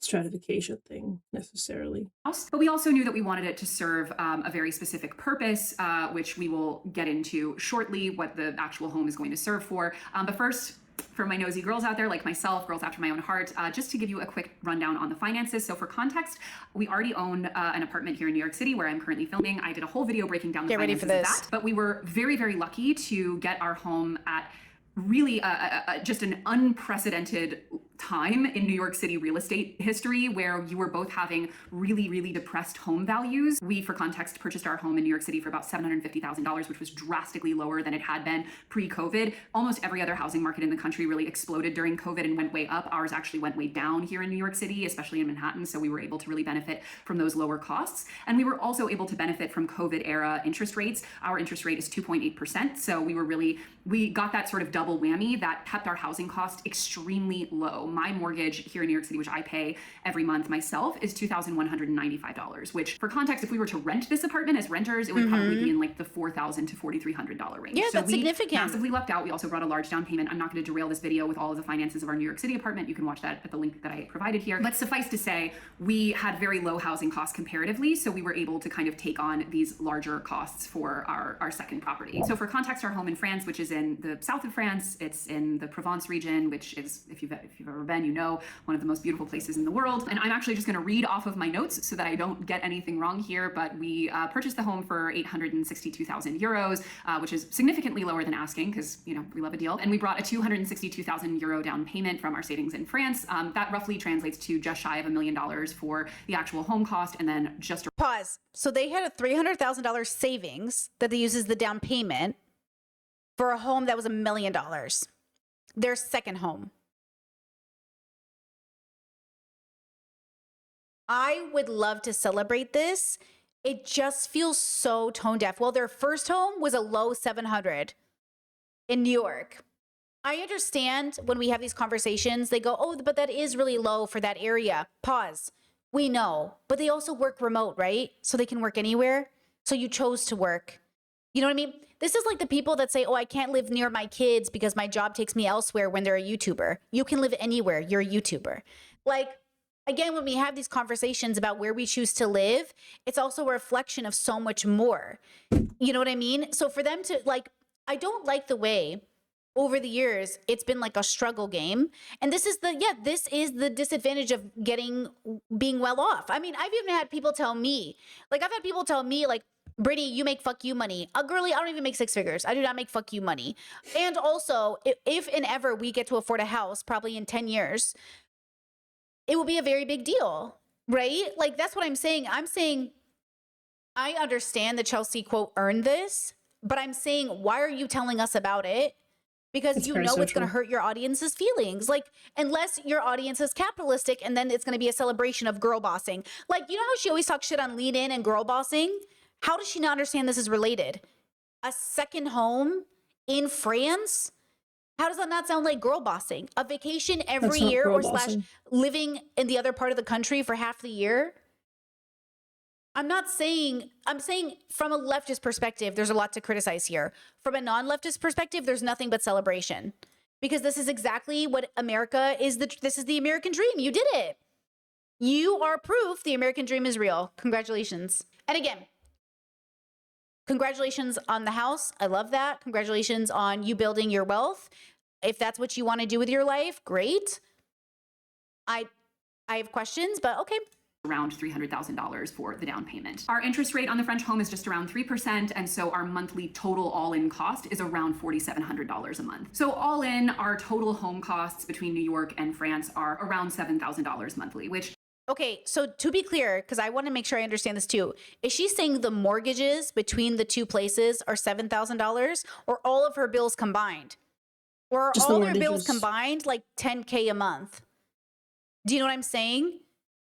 stratification thing necessarily. But we also knew that we wanted it to serve a very specific purpose, which we will get into shortly, what the actual home is going to serve for. But first, for my nosy girls out there like myself, girls after my own heart, just to give you a quick rundown on the finances. So for context, we already own an apartment here in New York City where I'm currently filming. I did a whole video breaking down the finances of that. But we were very, very lucky to get our home at really just an unprecedented time in New York City real estate history, where you were both having really, really depressed home values. We, for context, purchased our home in New York City for about $750,000, which was drastically lower than it had been pre-COVID. Almost every other housing market in the country really exploded during COVID and went way up. Ours actually went way down here in New York City, especially in Manhattan. So we were able to really benefit from those lower costs. And we were also able to benefit from COVID era interest rates. Our interest rate is 2.8%. So we got that sort of double whammy that kept our housing cost extremely low. My mortgage here in New York City, which I pay every month myself, is $2,195, which, for context, if we were to rent this apartment as renters, it would probably be in like the $4,000 to $4,300 range. Yeah, so that's we significant. Massively lucked out. We also brought a large down payment. I'm not going to derail this video with all of the finances of our New York City apartment. You can watch that at the link that I provided here. But suffice to say, we had very low housing costs comparatively, so we were able to kind of take on these larger costs for our second property. So for context, our home in France, which is in the south of France, it's in the Provence region, which is, if you've ever been, one of the most beautiful places in the world. And I'm actually just going to read off of my notes so that I don't get anything wrong here. But we purchased the home for 862,000 euros, which is significantly lower than asking because, we love a deal. And we brought a 262,000 euro down payment from our savings in France. That roughly translates to just shy of $1 million for the actual home cost. And then just pause. So they had a $300,000 savings that they used as the down payment for a home that was $1 million. Their second home. I would love to celebrate this. It just feels so tone deaf. Well, their first home was a low 700 in New York. I understand when we have these conversations, they go, oh, but that is really low for that area. Pause. We know, but they also work remote, right? So they can work anywhere. So you chose to work. You know what I mean? This is like the people that say, oh, I can't live near my kids because my job takes me elsewhere when they're a YouTuber. You can live anywhere. You're a YouTuber. Like, again, when we have these conversations about where we choose to live, it's also a reflection of so much more. You know what I mean? So for them to I don't like the way over the years, it's been like a struggle game. And this is the disadvantage of being well off. I mean, I've even had people tell me, like, Brittany, you make fuck you money. Girly, I don't even make six figures. I do not make fuck you money. And also, if and ever we get to afford a house, probably in 10 years, it will be a very big deal, right? Like, that's what I'm saying. I'm saying, I understand that Chelsea, quote, earned this, but I'm saying, why are you telling us about it? Because It's you know it's going to parasocial. hurt your audience's feelings. Like, unless your audience is capitalistic, and then it's going to be a celebration of girl bossing. Like, you know how she always talks shit on Lean In and girl bossing? How does she not understand this is related? A second home in France? How does that not sound like girl bossing? A vacation every That's not year, girl or bossing. / living in the other part of the country for half the year? I'm saying from a leftist perspective, there's a lot to criticize here. From a non-leftist perspective, there's nothing but celebration. Because this is exactly what America is. This is the American dream. You did it. You are proof the American dream is real. Congratulations. And again, congratulations on the house. I love that. Congratulations on you building your wealth. If that's what you want to do with your life, great. I have questions, but okay. Around $300,000 for the down payment. Our interest rate on the French home is just around 3%, and so our monthly total all-in cost is around $4,700 a month. So all in, our total home costs between New York and France are around $7,000 monthly, which... Okay, so to be clear, because I want to make sure I understand this too, is she saying the mortgages between the two places are $7,000, or all of her bills combined? Or are Just the all her bills mortgages. combined like $10K a month? Do you know what I'm saying?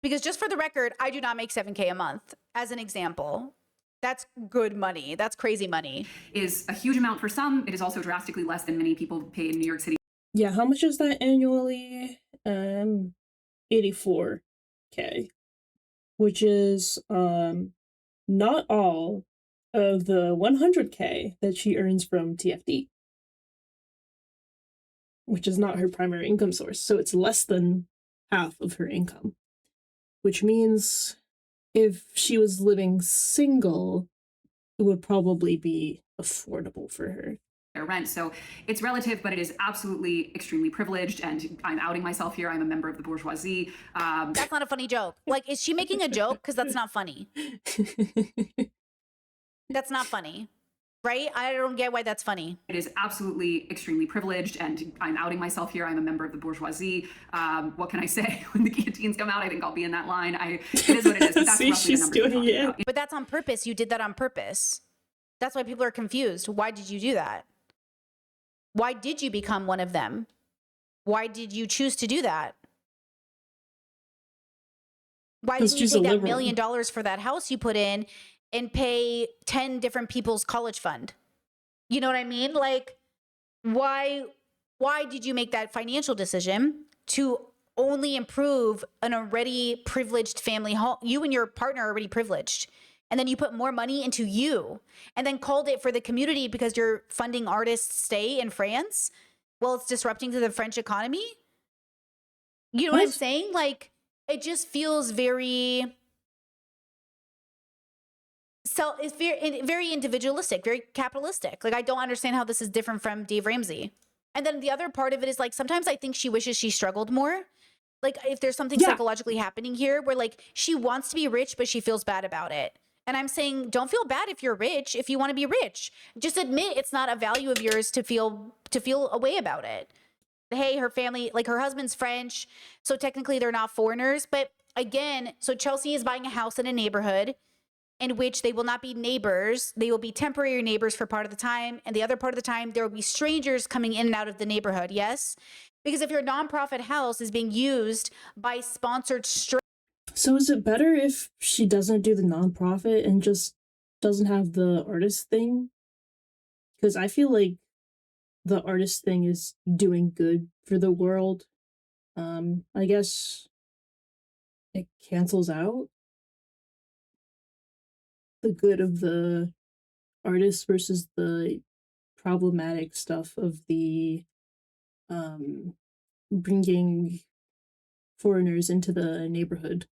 Because just for the record, I do not make $7K a month, as an example. That's good money. That's crazy money. Is a huge amount for some. It is also drastically less than many people pay in New York City. Yeah, how much is that annually? 84K, which is not all of the 100K that she earns from TFD, which is not her primary income source. So it's less than half of her income, which means if she was living single, it would probably be affordable for her. Their rent. So it's relative, but it is absolutely extremely privileged. And I'm outing myself here. I'm a member of the bourgeoisie. That's not a funny joke. Like, is she making a joke? Because that's not funny. That's not funny, right? I don't get why that's funny. It is absolutely extremely privileged, and I'm outing myself here. I'm a member of the bourgeoisie. What can I say? When the guillotines come out, I think I'll be in that line. It is what it is. But that's See, roughly she's the numbers we're doing talking it. about. But that's on purpose. You did that on purpose. That's why people are confused. Why did you do that? Why did you become one of them? Why did you choose to do that? Why didn't you take that $1 million for that house you put in and pay 10 different people's college fund? You know what I mean? Like, why did you make that financial decision to only improve an already privileged family home? You and your partner are already privileged. And then you put more money into you and then called it for the community because you're funding artists' stay in France? Well, it's disrupting to the French economy. You know what I'm saying? Like, it just feels very... So it's very individualistic, very capitalistic. Like, I don't understand how this is different from Dave Ramsey. And then the other part of it is, like, sometimes I think she wishes she struggled more. Like, if there's something psychologically happening here where, like, she wants to be rich, but she feels bad about it. And I'm saying, don't feel bad if you're rich, if you want to be rich. Just admit it's not a value of yours to feel a way about it. Hey, her family, like, her husband's French, so technically they're not foreigners. But again, so Chelsea is buying a house in a neighborhood in which they will not be neighbors. They will be temporary neighbors for part of the time. And the other part of the time, there will be strangers coming in and out of the neighborhood. Yes? Because if your nonprofit house is being used by sponsored So is it better if she doesn't do the nonprofit and just doesn't have the artist thing? Because I feel like the artist thing is doing good for the world. I guess it cancels out the good of the artist versus the problematic stuff of the bringing foreigners into the neighborhood.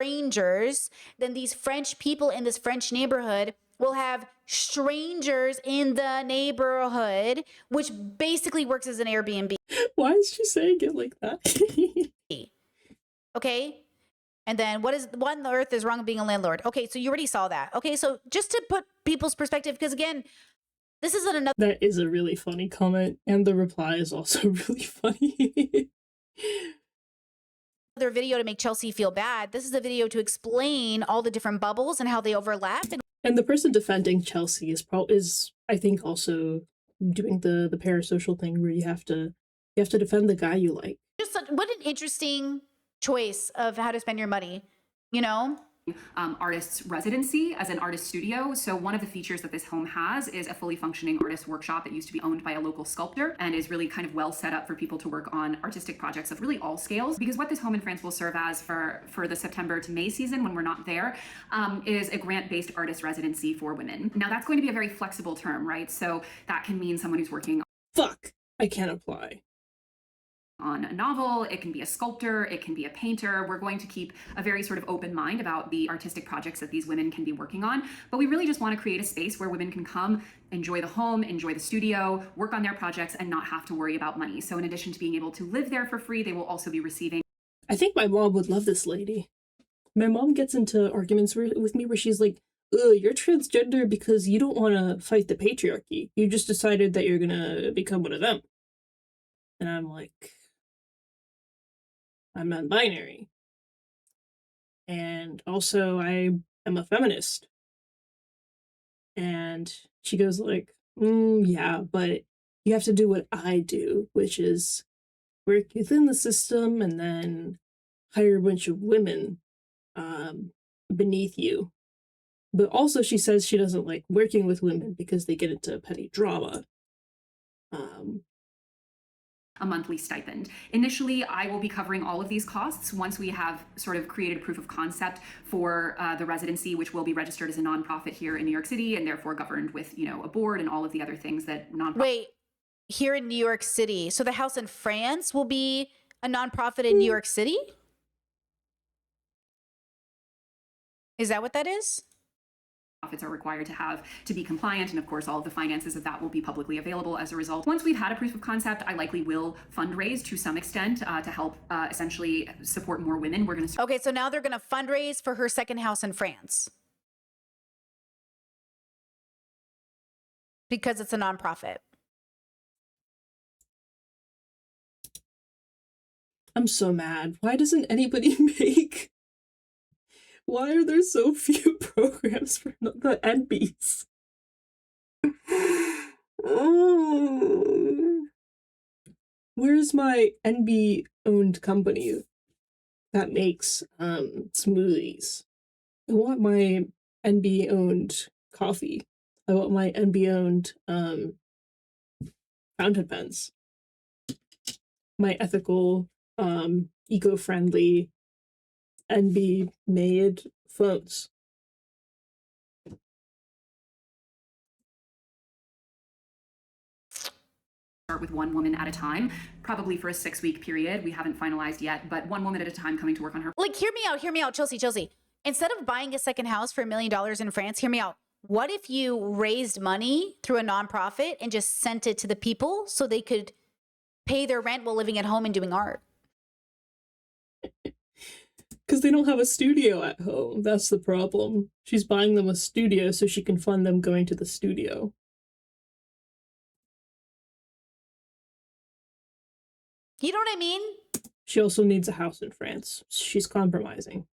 Strangers, then these French people in this French neighborhood will have strangers in the neighborhood, which basically works as an Airbnb. Why is she saying it like that? Okay. And then what on earth is wrong with being a landlord? Okay, so you already saw that. Okay, so just to put people's perspective, because again, this isn't another. That is a really funny comment, and the reply is also really funny. Another video to make Chelsea feel bad. This is a video to explain all the different bubbles and how they overlap. And the person defending Chelsea is I think also doing the parasocial thing where you have to defend the guy you like. Just what an interesting choice of how to spend your money, you know? Artist's residency as an artist studio. So one of the features that this home has is a fully functioning artist workshop that used to be owned by a local sculptor and is really kind of well set up for people to work on artistic projects of really all scales. Because what this home in France will serve as for the September to May season when we're not there is a grant-based artist residency for women. Now that's going to be a very flexible term, right? So that can mean someone who's working Fuck, I can't apply. on a novel, it can be a sculptor, it can be a painter. We're going to keep a very sort of open mind about the artistic projects that these women can be working on, but we really just want to create a space where women can come, enjoy the home, enjoy the studio, work on their projects, and not have to worry about money. So in addition to being able to live there for free, they will also be receiving. I think my mom would love this lady. My mom gets into arguments with me where she's like, ugh, you're transgender because you don't want to fight the patriarchy. You just decided that you're gonna become one of them. And I'm like, I'm non-binary. And also I am a feminist. And she goes like, yeah, but you have to do what I do, which is work within the system and then hire a bunch of women beneath you. But also she says she doesn't like working with women because they get into petty drama. A monthly stipend. Initially, I will be covering all of these costs once we have sort of created a proof of concept for the residency, which will be registered as a nonprofit here in New York City and therefore governed with, you know, a board and all of the other things that nonprofit. Wait, here in New York City. So the house in France will be a nonprofit in New York City? Is that what that is? Profits are required to be compliant, and of course all of the finances of that will be publicly available as a result. Once we've had a proof of concept, I likely will fundraise to some extent to help essentially support more women. We're going to Okay, so now they're going to fundraise for her second house in France because it's a nonprofit. I'm so mad. Why doesn't anybody make... Why are there so few programs for the NBs? Where's my NB-owned company that makes smoothies? I want my NB-owned coffee. I want my NB-owned fountain pens. My ethical, eco-friendly NB-made phones. Start with one woman at a time, probably for a 6-week period. We haven't finalized yet, but one woman at a time coming to work on her. Like, hear me out, Chelsea. Instead of buying a second house for $1 million in France, hear me out. What if you raised money through a nonprofit and just sent it to the people so they could pay their rent while living at home and doing art? Because they don't have a studio at home. That's the problem. She's buying them a studio so she can fund them going to the studio. You know what I mean? She also needs a house in France. She's compromising.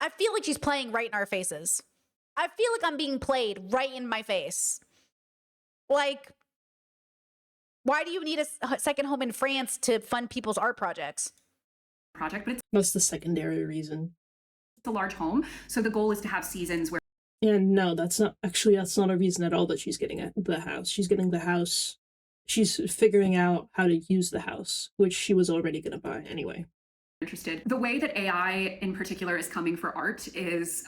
I feel like she's playing right in our faces. I feel like I'm being played right in my face. Like, why do you need a second home in France to fund people's art projects? Project, but it's That's the secondary reason. a large home. So the goal is to have seasons where And no, that's not a reason at all that she's getting at the house. She's getting the house. She's figuring out how to use the house, which she was already going to buy anyway. interested. The way that AI in particular is coming for art is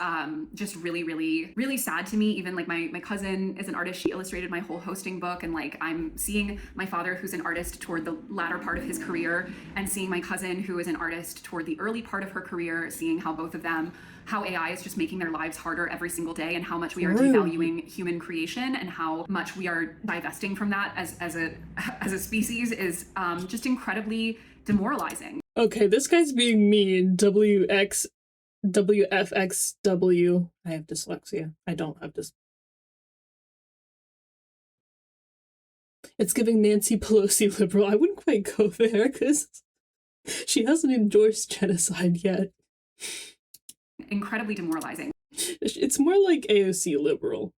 just really, really, really sad to me. Even like my cousin is an artist. She illustrated my whole hosting book. And like I'm seeing my father, who's an artist, toward the latter part of his career, and seeing my cousin, who is an artist, toward the early part of her career, seeing how both of them, how AI is just making their lives harder every single day, and how much we are devaluing human creation, and how much we are divesting from that as a species is just incredibly demoralizing. Okay, this guy's being mean. WFXW. I have dyslexia. I don't have It's giving Nancy Pelosi liberal. I wouldn't quite go there because she hasn't endorsed genocide yet. Incredibly demoralizing. It's more like AOC liberal.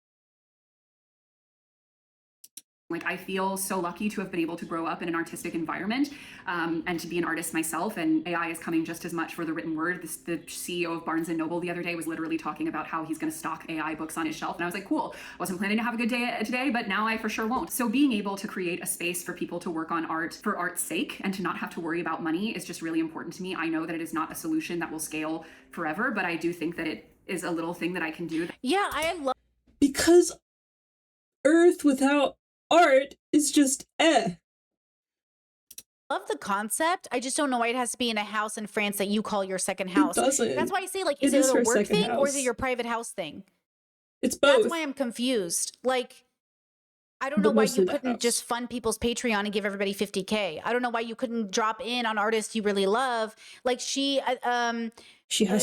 Like, I feel so lucky to have been able to grow up in an artistic environment and to be an artist myself. And AI is coming just as much for the written word. The CEO of Barnes & Noble the other day was literally talking about how he's going to stock AI books on his shelf. And I was like, cool. Wasn't planning to have a good day today, but now I for sure won't. So being able to create a space for people to work on art for art's sake and to not have to worry about money is just really important to me. I know that it is not a solution that will scale forever, but I do think that it is a little thing that I can do. Yeah, I love. Because Earth without art is just Love the concept. I just don't know why it has to be in a house in France that you call your second house. It doesn't. That's why I say, like, is it a work thing or is it your private house thing? It's both. That's why I'm confused. Like, I don't know why you couldn't just fund people's Patreon and give everybody $50K. I don't know why you couldn't drop in on artists you really love. Like she has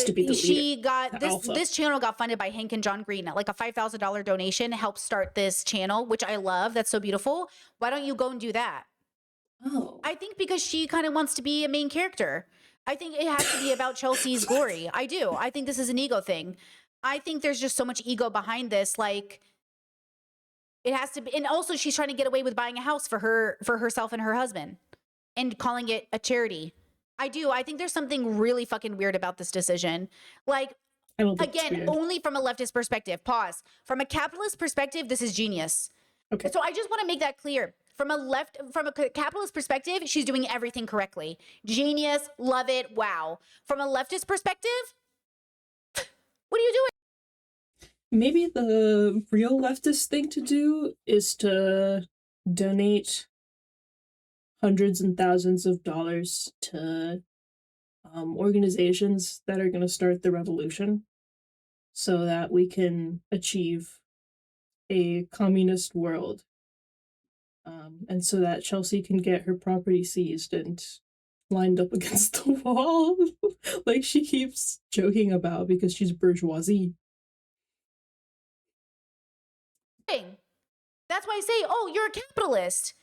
to be the leader. She got this channel got funded by Hank and John Green. Like a $5,000 donation helped start this channel, which I love. That's so beautiful. Why don't you go and do that? Oh, I think because she kind of wants to be a main character. I think it has to be about Chelsea's glory. I do. I think this is an ego thing. I think there's just so much ego behind this. Like, it has to be, and also she's trying to get away with buying a house for herself and her husband and calling it a charity. I do. I think there's something really fucking weird about this decision. Like, again, only from a leftist perspective. Pause. From a capitalist perspective, this is genius. Okay. So I just want to make that clear. From a capitalist perspective, she's doing everything correctly. Genius, love it, wow. From a leftist perspective, what are you doing? Maybe the real leftist thing to do is to donate hundreds and thousands of dollars to organizations that are going to start the revolution so that we can achieve a communist world. And so that Chelsea can get her property seized and lined up against the wall like she keeps joking about because she's bourgeoisie. That's why I say, oh, you're a capitalist.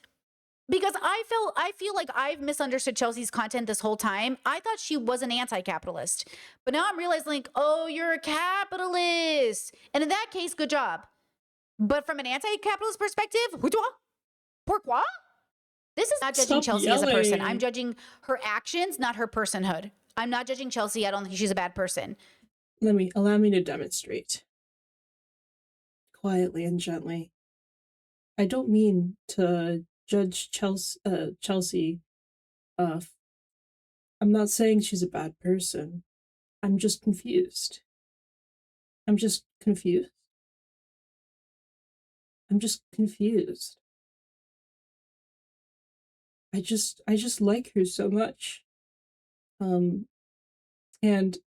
Because I feel like I've misunderstood Chelsea's content this whole time. I thought she was an anti-capitalist. But now I'm realizing, like, oh, you're a capitalist. And in that case, good job. But from an anti-capitalist perspective, pourquoi? This is not judging Chelsea as a person. I'm judging her actions, not her personhood. I'm not judging Chelsea. I don't think she's a bad person. Allow me to demonstrate. Quietly and gently. I don't mean to judge Chelsea. I'm not saying she's a bad person. I'm just confused. I'm just confused. I just like her so much. And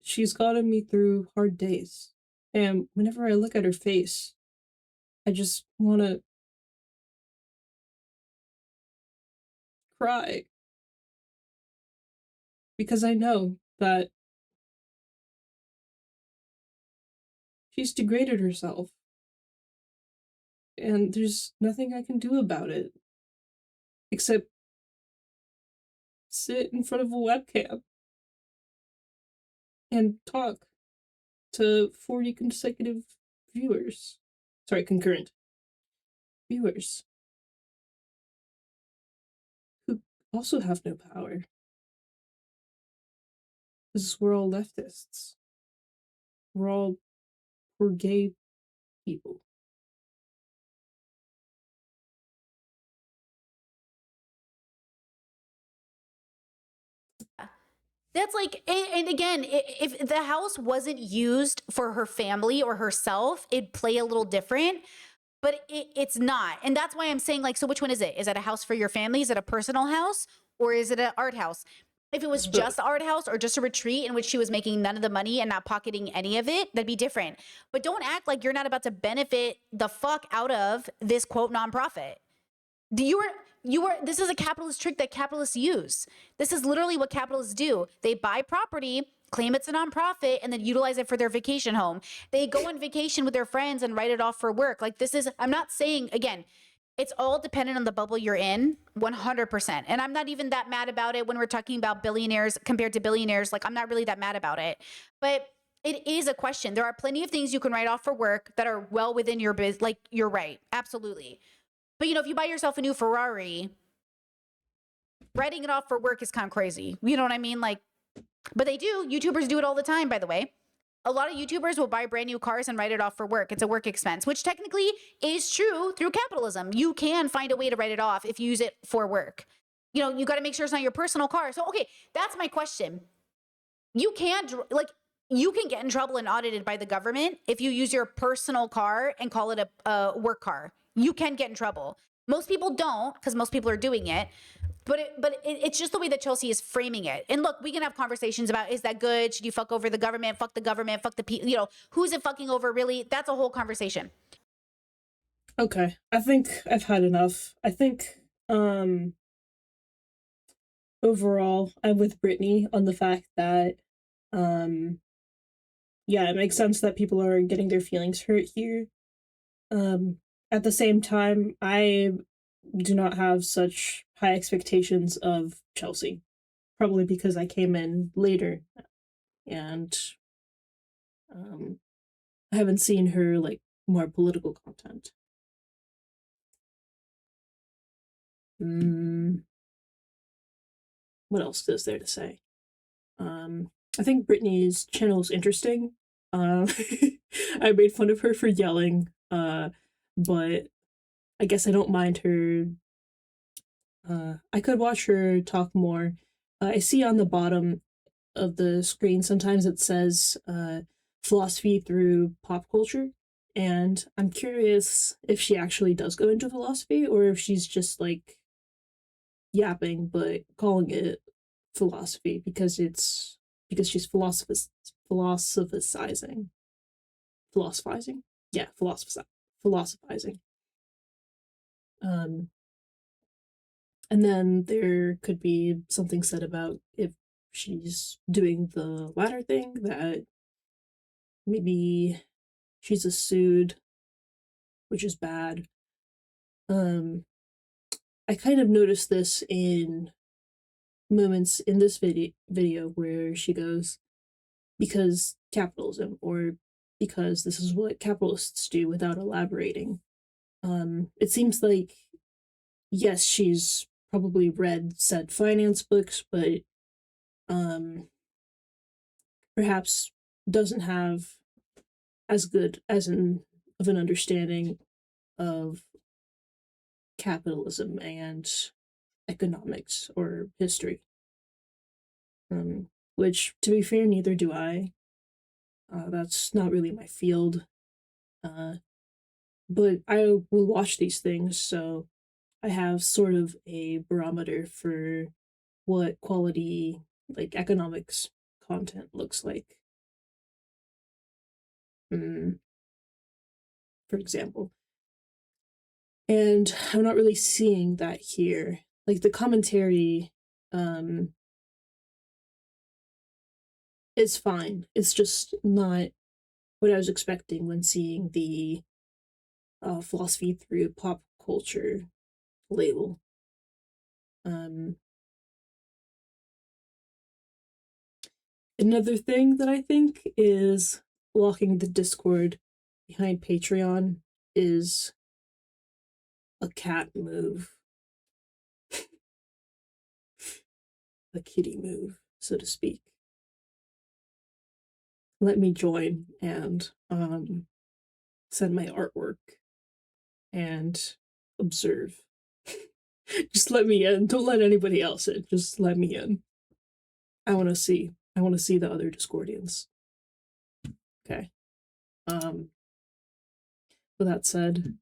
she's gotten me through hard days. And whenever I look at her face, I just want to cry. Because I know that she's degraded herself. And there's nothing I can do about it. Except sit in front of a webcam and talk to 40 consecutive viewers. Sorry, concurrent viewers. Who also have no power. Because we're all leftists. We're gay people. That's like, and again, if the house wasn't used for her family or herself, it'd play a little different, but it's not. And that's why I'm saying, like, so which one is it? Is it a house for your family? Is it a personal house? Or is it an art house? If it was just the art house or just a retreat in which she was making none of the money and not pocketing any of it, that'd be different. But don't act like you're not about to benefit the fuck out of this quote nonprofit. This is a capitalist trick that capitalists use. This is literally what capitalists do. They buy property, claim it's a nonprofit, and then utilize it for their vacation home. They go on vacation with their friends and write it off for work. Like, I'm not saying, again, it's all dependent on the bubble you're in, 100%. And I'm not even that mad about it when we're talking about billionaires compared to billionaires. Like, I'm not really that mad about it. But it is a question. There are plenty of things you can write off for work that are well within your business. Like, you're right. Absolutely. But, if you buy yourself a new Ferrari, writing it off for work is kind of crazy. You know what I mean? Like, but they do. YouTubers do it all the time, by the way. A lot of YouTubers will buy brand new cars and write it off for work. It's a work expense, which technically is true through capitalism. You can find a way to write it off if you use it for work. You got to make sure it's not your personal car. So, okay, that's my question. You can get in trouble and audited by the government if you use your personal car and call it a work car. You can get in trouble. Most people don't, because most people are doing it. But it's just the way that Chelsea is framing it. And look, we can have conversations about, is that good? Should you fuck over the government? Fuck the people. Who's it fucking over, really? That's a whole conversation. Okay, I think I've had enough. I think overall, I'm with Brittany on the fact that yeah, it makes sense that people are getting their feelings hurt here. At the same time, I do not have such high expectations of Chelsea, probably because I came in later and I haven't seen her like more political content. What else is there to say? I think Brittany's channel is interesting. I made fun of her for yelling, but I guess I don't mind her. I could watch her talk more. I see on the bottom of the screen sometimes it says philosophy through pop culture, and I'm curious if she actually does go into philosophy or if she's just like yapping but calling it philosophy because she's philosophizing. Yeah, philosophizing. And then there could be something said about if she's doing the latter thing, that maybe she's a sued, which is bad. I kind of noticed this in moments in this video where she goes, because capitalism, or because this is what capitalists do, without elaborating. It seems like, yes, she's probably read said finance books, but perhaps doesn't have as good as of an understanding of capitalism and economics or history. Which, to be fair, neither do I. That's not really my field. But I will watch these things, so I have sort of a barometer for what quality, like, economics content looks like. For example. And I'm not really seeing that here. Like, the commentary is fine. It's just not what I was expecting when seeing the philosophy through pop culture label. Another thing that I think is blocking the Discord behind Patreon is a cat move. A kitty move, so to speak. Let me join and send my artwork and observe. Just let me in. Don't let anybody else in. Just let me in. I want to see. I want to see the other Discordians. Okay. With that said,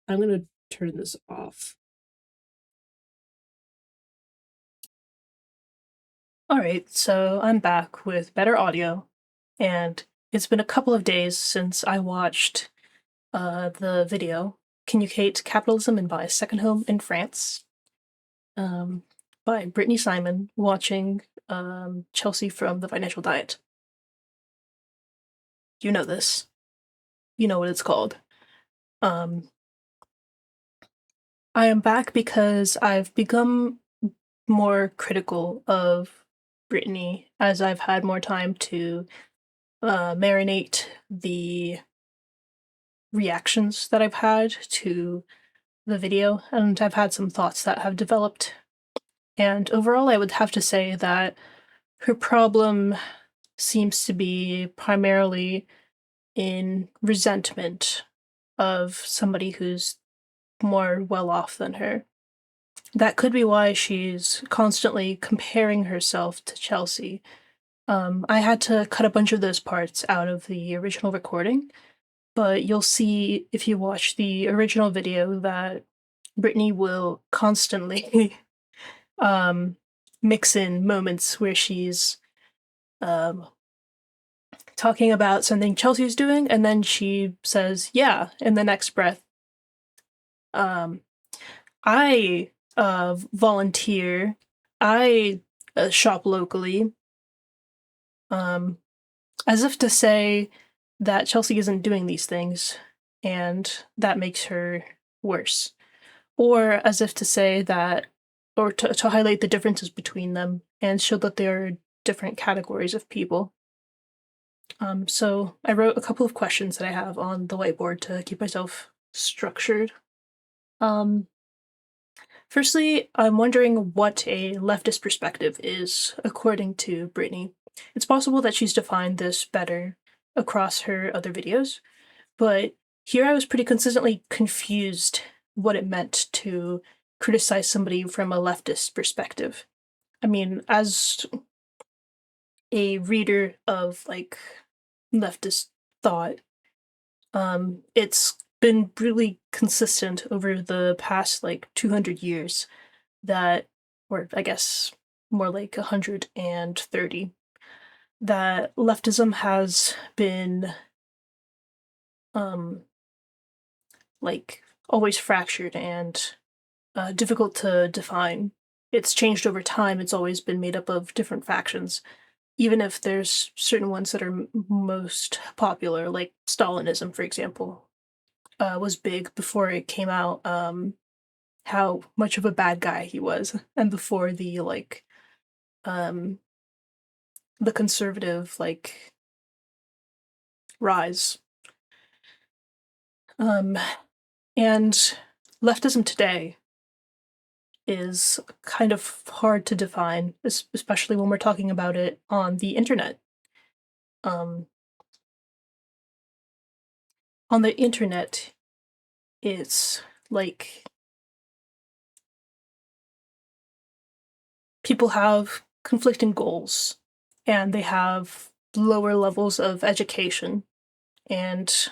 I'm gonna turn this off. Alright, so I'm back with better audio, and it's been a couple of days since I watched the video, Can You Hate Capitalism and Buy a Second Home in France? By Brittany Simon, watching Chelsea from the Financial Diet. You know this. You know what it's called. I am back because I've become more critical of Brittany as I've had more time to marinate the reactions that I've had to the video, and I've had some thoughts that have developed. And overall, I would have to say that her problem seems to be primarily in resentment of somebody who's more well off than her. That could be why she's constantly comparing herself to Chelsea. I had to cut a bunch of those parts out of the original recording, but you'll see if you watch the original video that Brittany will constantly mix in moments where she's talking about something Chelsea's doing, and then she says, yeah, in the next breath. I volunteer. I shop locally. As if to say that Chelsea isn't doing these things, and that makes her worse. Or as if to say that, or to highlight the differences between them, and show that there are different categories of people. So I wrote a couple of questions that I have on the whiteboard to keep myself structured. Firstly, I'm wondering what a leftist perspective is, according to Brittany. It's possible that she's defined this better across her other videos, but here I was pretty consistently confused what it meant to criticize somebody from a leftist perspective. I mean, as a reader of, like, leftist thought, it's been really consistent over the past, like, 200 years that, or I guess more like 130, that leftism has been, like, always fractured and difficult to define. It's changed over time, it's always been made up of different factions, even if there's certain ones that are most popular, like Stalinism, for example, was big before it came out, how much of a bad guy he was, and before the, like, the conservative, like, rise. And leftism today is kind of hard to define, especially when we're talking about it on the internet. On the internet, it's like people have conflicting goals, and they have lower levels of education and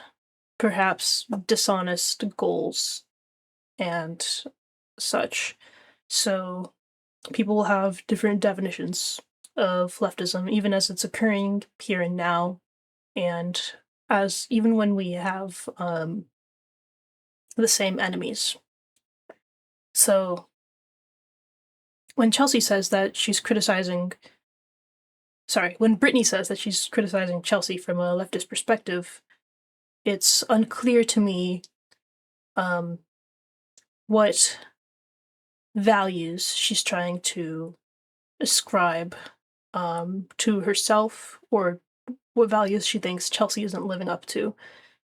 perhaps dishonest goals and such. So people will have different definitions of leftism, even as it's occurring here and now, and as even when we have the same enemies. So when Chelsea says that she's criticizing, when Brittany says that she's criticizing Chelsea from a leftist perspective, it's unclear to me what values she's trying to ascribe to herself, or what values she thinks Chelsea isn't living up to,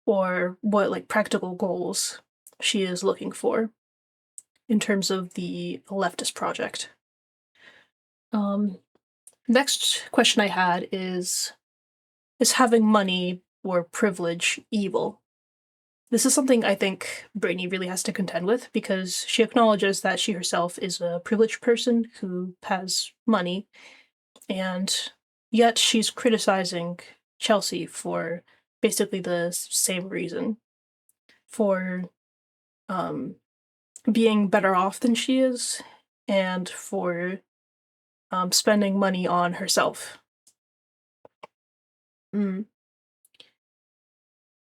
or what, like, practical goals she is looking for in terms of the leftist project. Next question I had is having money or privilege evil? This is something I think Brittany really has to contend with, because she acknowledges that she herself is a privileged person who has money, And yet she's criticizing Chelsea for basically the same reason, for being better off than she is, and for spending money on herself.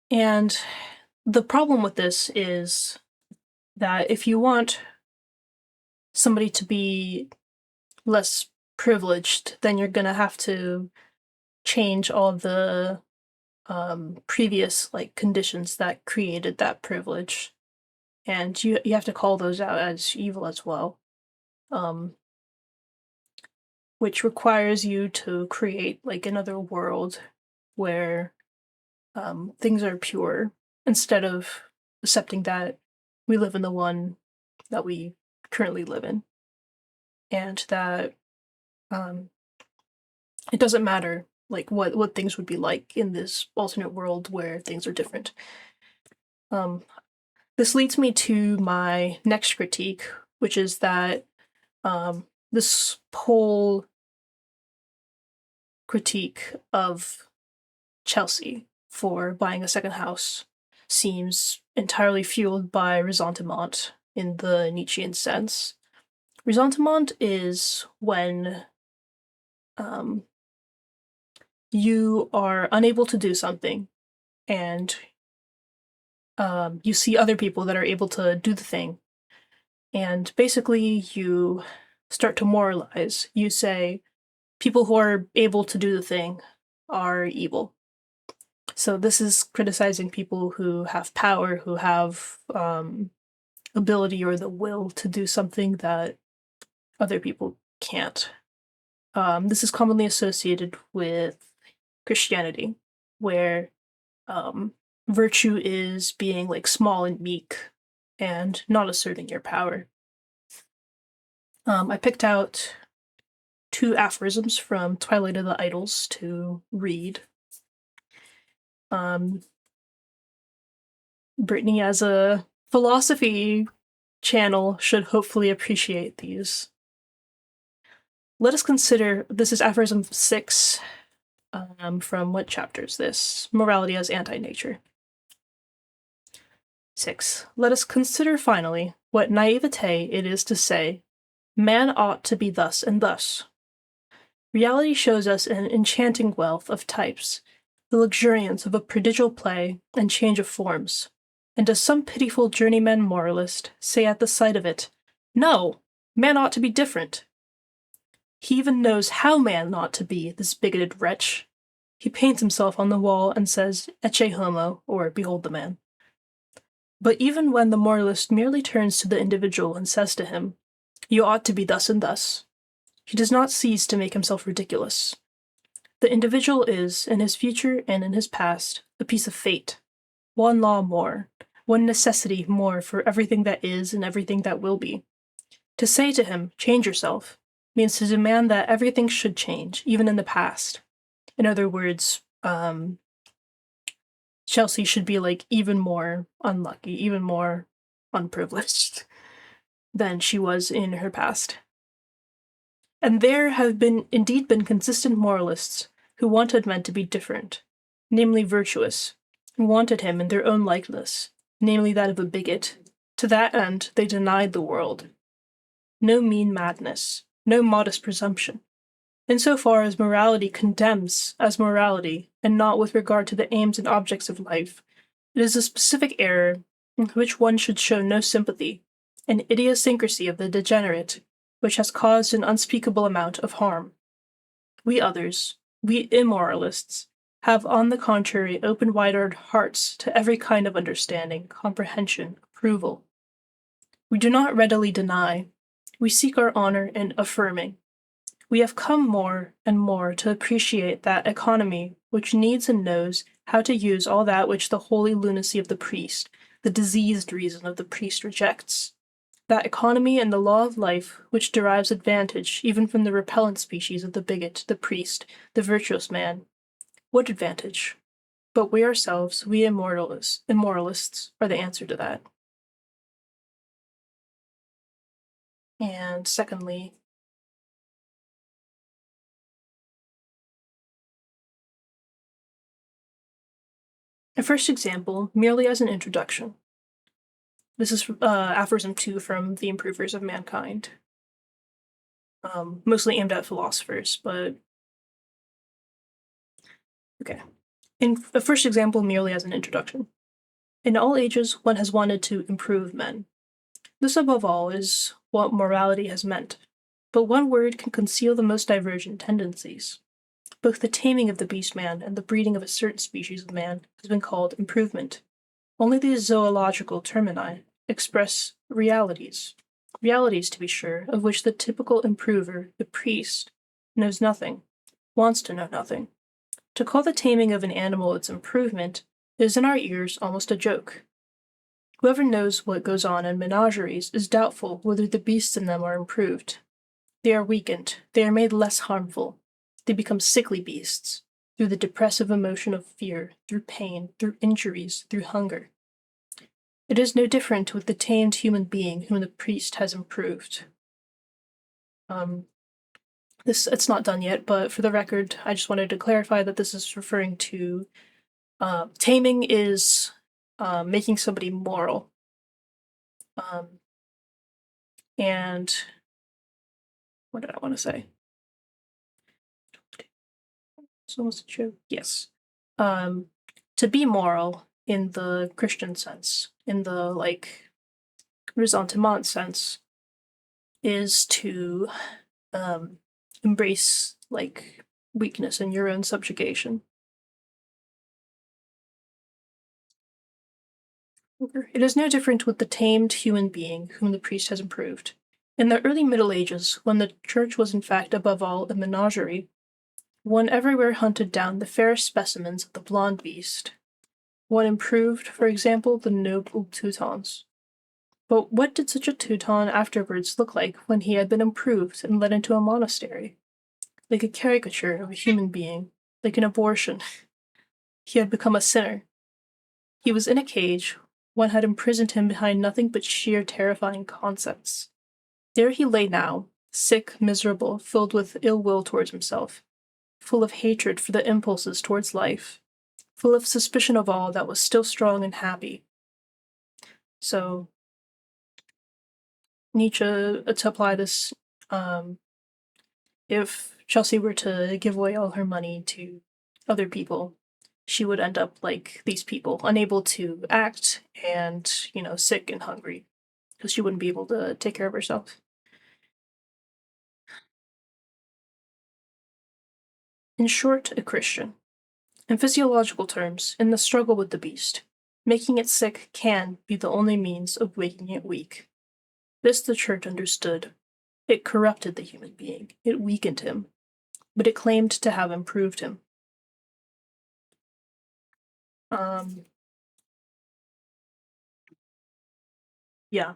And the problem with this is that if you want somebody to be less privileged, then you're gonna have to change all the previous conditions that created that privilege, and you have to call those out as evil as well, which requires you to create another world where things are pure, instead of accepting that we live in the one that we currently live in, and that it doesn't matter what things would be like in this alternate world where things are different. This leads me to my next critique, which is that this whole critique of Chelsea for buying a second house seems entirely fueled by ressentiment in the Nietzschean sense. Ressentiment is when you are unable to do something, and you see other people that are able to do the thing, and basically you start to moralize. You say people who are able to do the thing are evil. So this is criticizing people who have power, who have ability or the will to do something that other people can't. This is commonly associated with Christianity, where virtue is being small and meek and not asserting your power. I picked out 2 aphorisms from Twilight of the Idols to read. Brittany, as a philosophy channel, should hopefully appreciate these. Let us consider, this is aphorism 6, from what chapter is this? Morality as Anti-Nature. 6. Let us consider finally what naivete it is to say, man ought to be thus and thus. Reality shows us an enchanting wealth of types, the luxuriance of a prodigal play and change of forms. And does some pitiful journeyman moralist say at the sight of it, no, man ought to be different? He even knows how man ought to be, this bigoted wretch. He paints himself on the wall and says, Ecce homo, or behold the man. But even when the moralist merely turns to the individual and says to him, you ought to be thus and thus, he does not cease to make himself ridiculous. The individual is, in his future and in his past, a piece of fate, one law more, one necessity more for everything that is and everything that will be. To say to him, change yourself, means to demand that everything should change, even in the past. In other words, Chelsea should be even more unlucky, even more unprivileged than she was in her past. And there have indeed been consistent moralists who wanted men to be different, namely virtuous, who wanted him in their own likeness, namely that of a bigot. To that end, they denied the world. No mean madness, no modest presumption. Insofar as morality condemns as morality, and not with regard to the aims and objects of life, it is a specific error in which one should show no sympathy, an idiosyncrasy of the degenerate, which has caused an unspeakable amount of harm. We others, we immoralists, have on the contrary opened wide our hearts to every kind of understanding, comprehension, approval. We do not readily deny, we seek our honor in affirming. We have come more and more to appreciate that economy which needs and knows how to use all that which the holy lunacy of the priest, the diseased reason of the priest rejects. That economy and the law of life which derives advantage even from the repellent species of the bigot, the priest, the virtuous man. What advantage? But we ourselves, we immoralists, are the answer to that. And secondly, A first example, merely as an introduction. This is aphorism 2 from The Improvers of Mankind. Mostly aimed at philosophers, but okay. In a first example, merely as an introduction. In all ages, one has wanted to improve men. This, above all, is what morality has meant. But one word can conceal the most divergent tendencies. Both the taming of the beast man and the breeding of a certain species of man has been called improvement. Only these zoological termini express realities. Realities, to be sure, of which the typical improver, the priest, knows nothing, wants to know nothing. To call the taming of an animal its improvement is in our ears almost a joke. Whoever knows what goes on in menageries is doubtful whether the beasts in them are improved. They are weakened, they are made less harmful, they become sickly beasts, through the depressive emotion of fear, through pain, through injuries, through hunger. It is no different with the tamed human being whom the priest has improved. It's not done yet, but for the record, I just wanted to clarify that this is referring to taming is making somebody moral. And what did I want to say? It's almost a joke. Yes. To be moral in the Christian sense, in the ressentiment sense, is to embrace weakness and your own subjugation. It is no different with the tamed human being whom the priest has improved. In the early Middle Ages, when the church was in fact above all a menagerie, one everywhere hunted down the fairest specimens of the blonde beast. One improved, for example, the noble Teutons. But what did such a Teuton afterwards look like when he had been improved and led into a monastery? Like a caricature of a human being, like an abortion. He had become a sinner. He was in a cage. One had imprisoned him behind nothing but sheer terrifying concepts. There he lay now, sick, miserable, filled with ill will towards himself, full of hatred for the impulses towards life, full of suspicion of all that was still strong and happy. So, Nietzsche, to apply this, if Chelsea were to give away all her money to other people, she would end up like these people, unable to act and, sick and hungry, because she wouldn't be able to take care of herself. In short, a Christian. In physiological terms, in the struggle with the beast, making it sick can be the only means of making it weak. This the church understood. It corrupted the human being, it weakened him, but it claimed to have improved him. Yeah.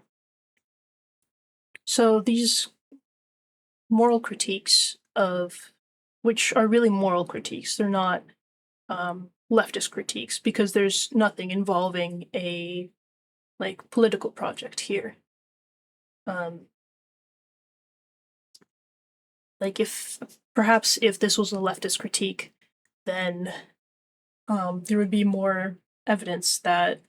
So these moral critiques which are really moral critiques, they're not leftist critiques, because there's nothing involving a political project here. If this was a leftist critique, then there would be more evidence that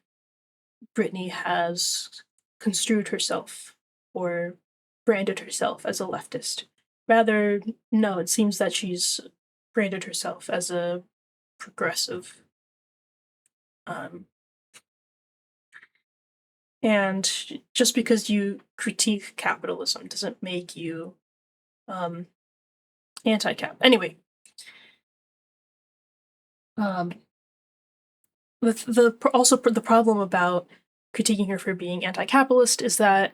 Brittany has construed herself or branded herself as a leftist. Rather, no, it seems that she's branded herself as a progressive. And just because you critique capitalism doesn't make you anti-cap. Anyway, the problem about critiquing her for being anti-capitalist is that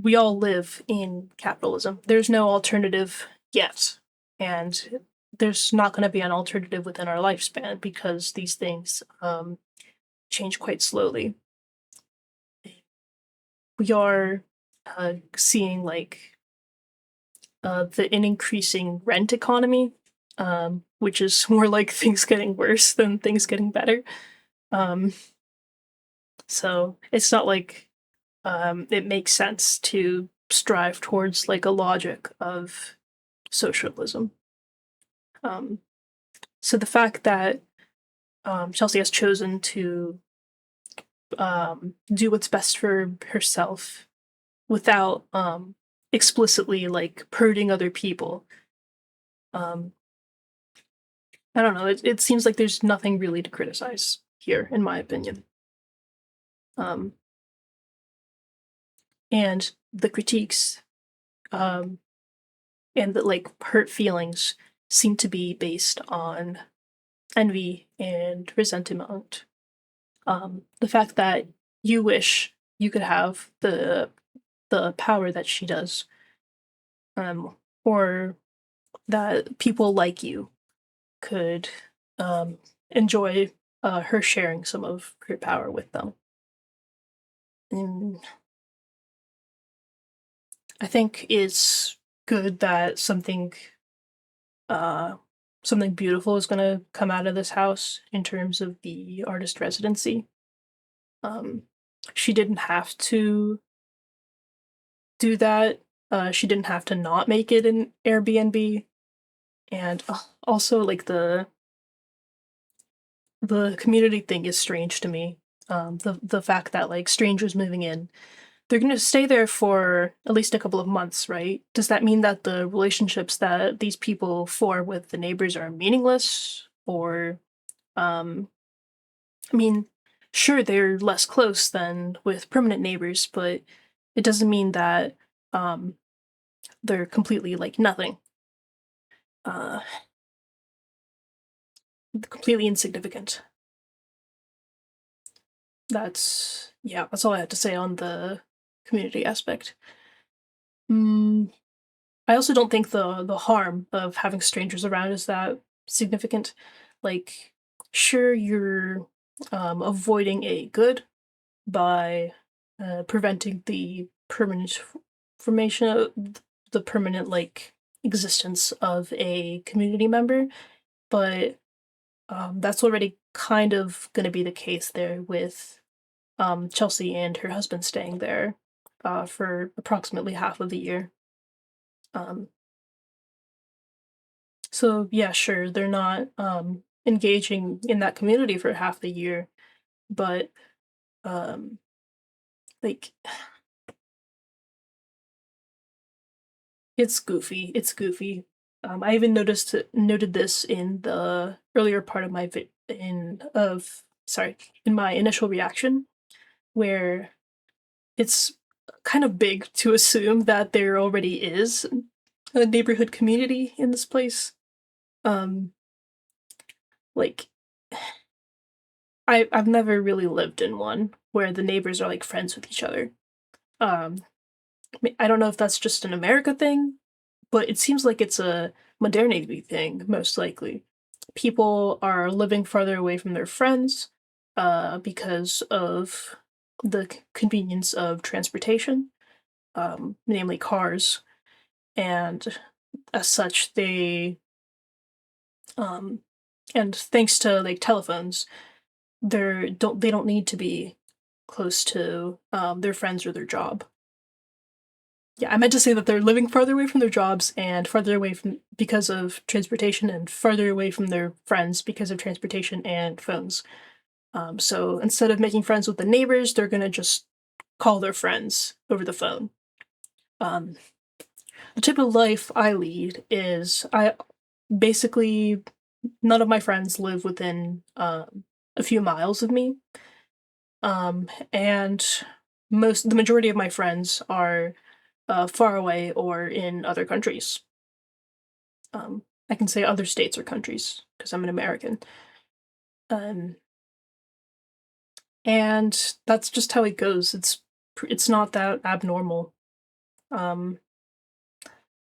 we all live in capitalism. There's no alternative yet, and there's not going to be an alternative within our lifespan because these things change quite slowly. We are seeing an increasing rent economy, which is more like things getting worse than things getting better. So it's not like it makes sense to strive towards a logic of socialism. So the fact that Chelsea has chosen to do what's best for herself without explicitly like hurting other people. I don't know. It seems like there's nothing really to criticize here, in my opinion. And the critiques and the like hurt feelings seem to be based on envy and resentment. The fact that you wish you could have the power that she does, or that people like you could enjoy her sharing some of her power with them. And I think it's good that something beautiful is going to come out of this house in terms of the artist residency. She didn't have to do that. She didn't have to not make it an Airbnb, and also like the community thing is strange to me. The fact that like strangers moving in, they're going to stay there for at least a couple of months, right? Does that mean that the relationships that these people form with the neighbors are meaningless? Or, I mean, sure, they're less close than with permanent neighbors, but it doesn't mean that they're completely like nothing, uh, completely insignificant. That's all I have to say on the community aspect. I also don't think the harm of having strangers around is that significant. Like, sure, you're avoiding a good by preventing the permanent formation of the permanent like existence of a community member, but that's already kind of going to be the case there with Chelsea and her husband staying there for approximately half of the year. Um, so yeah, sure, they're not engaging in that community for half the year, but um, like it's goofy. It's goofy. I even noted this in the earlier part of my in my initial reaction, where it's kind of big to assume that there already is a neighborhood community in this place. Um, like I've never really lived in one where the neighbors are like friends with each other. Um, I don't know if that's just an America thing, but it seems like it's a modernity thing, most likely. People are living farther away from their friends because of the convenience of transportation, namely cars, and as such, um, and thanks to like telephones, they don't need to be close to their friends or their job. Yeah, I meant to say that they're living farther away from their jobs and farther away from because of transportation and farther away from their friends because of transportation and phones. So instead of making friends with the neighbors, they're gonna just call their friends over the phone. Um, the type of life I lead is I basically none of my friends live within a few miles of me, and the majority of my friends are far away or in other countries. I can say other states or countries because I'm an American. Um, and that's just how it goes. It's not that abnormal. Um,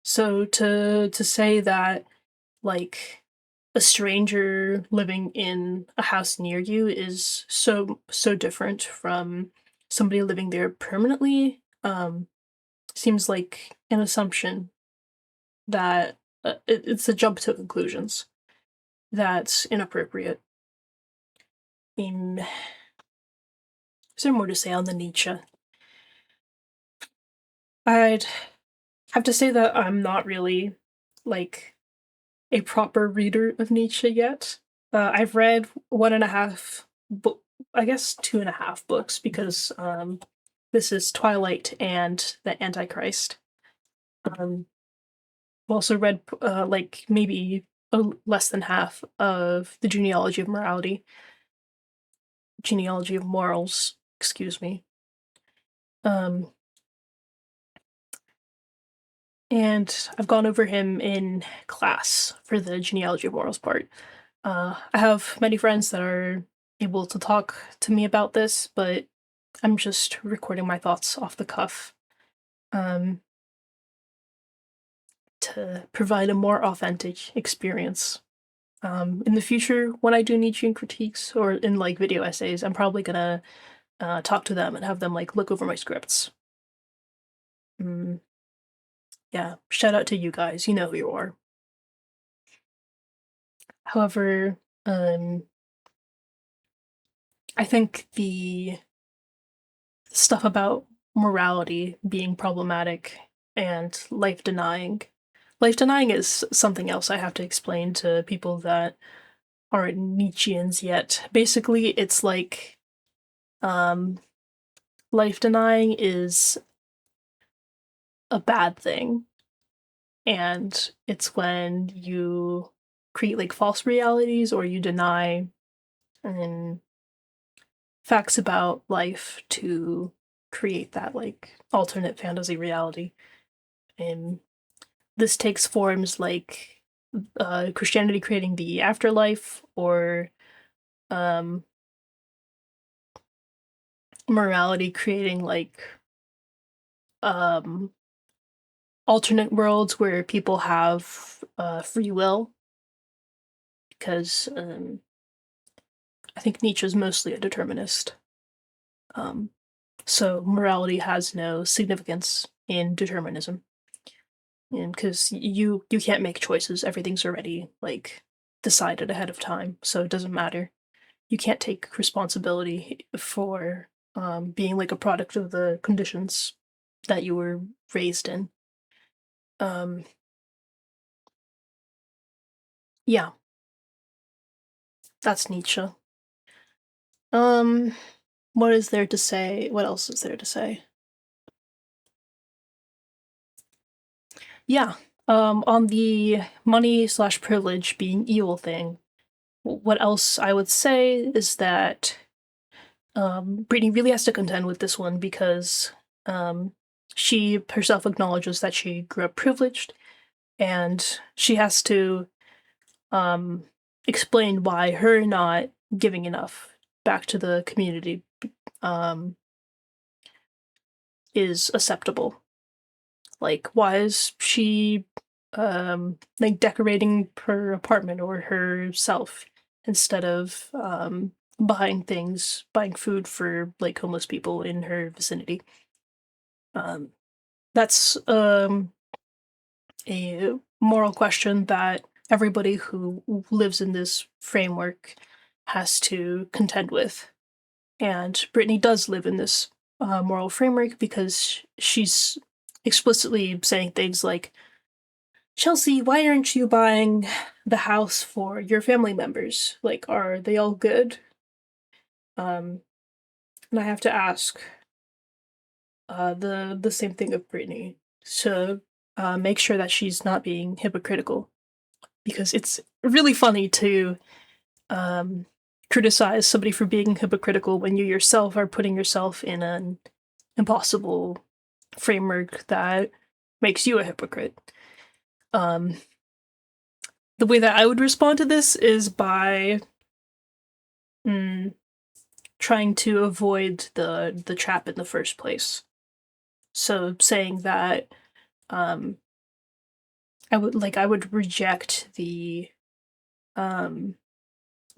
so to say that like a stranger living in a house near you is so different from somebody living there permanently seems like an assumption that it's a jump to conclusions that's inappropriate. Is there more to say on the Nietzsche? I'd have to say that I'm not really like a proper reader of Nietzsche yet. I've read 1.5 book, I guess 2.5 books, because this is Twilight and the Antichrist. I've also read like maybe less than half of the Genealogy of Morals, excuse me. And I've gone over him in class for the Genealogy of Morals part. I have many friends that are able to talk to me about this, but I'm just recording my thoughts off the cuff um, to provide a more authentic experience. In the future, when I do Nietzschean critiques or in like video essays, I'm probably gonna talk to them and have them like look over my scripts. Yeah, shout out to you guys. You know who you are. However, I think the stuff about morality being problematic and life denying. Life denying is something else I have to explain to people that aren't Nietzscheans yet. Basically, it's like life denying is a bad thing, and it's when you create like false realities or you deny facts about life to create that like alternate fantasy reality. And this takes forms like Christianity creating the afterlife, or morality creating like alternate worlds where people have free will. Because I think Nietzsche's mostly a determinist. So morality has no significance in determinism. And because you can't make choices, everything's already like decided ahead of time, so it doesn't matter. You can't take responsibility for being like a product of the conditions that you were raised in. Yeah, that's Nietzsche. What is there to say? What else is there to say? Yeah, on the money/privilege being evil thing, what else I would say is that Brittany really has to contend with this one because she herself acknowledges that she grew up privileged, and she has to explain why her not giving enough back to the community is acceptable. Like, why is she like decorating her apartment or herself instead of buying food for like homeless people in her vicinity? That's a moral question that everybody who lives in this framework has to contend with. And Brittany does live in this moral framework because she's explicitly saying things like, Chelsea, why aren't you buying the house for your family members? Like, are they all good? And I have to ask the same thing of Brittany to make sure that she's not being hypocritical, because it's really funny to criticize somebody for being hypocritical when you yourself are putting yourself in an impossible framework that makes you a hypocrite. The way that I would respond to this is by trying to avoid the trap in the first place. So saying that I would reject the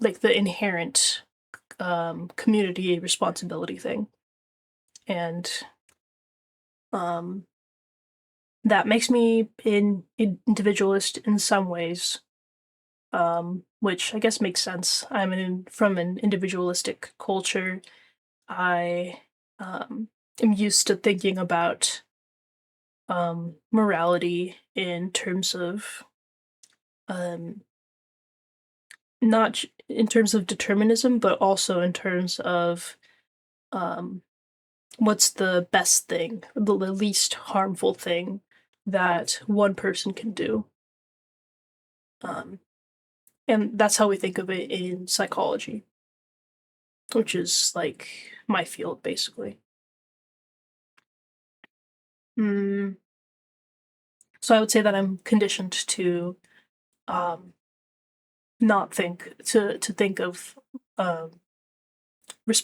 like the inherent community responsibility thing. And that makes me an individualist in some ways, which I guess makes sense. From an individualistic culture. I am used to thinking about morality in terms of not in terms of determinism, but also in terms of what's the best thing, the least harmful thing that one person can do. And that's how we think of it in psychology, which is like my field, basically. So I would say that I'm conditioned to not think to think of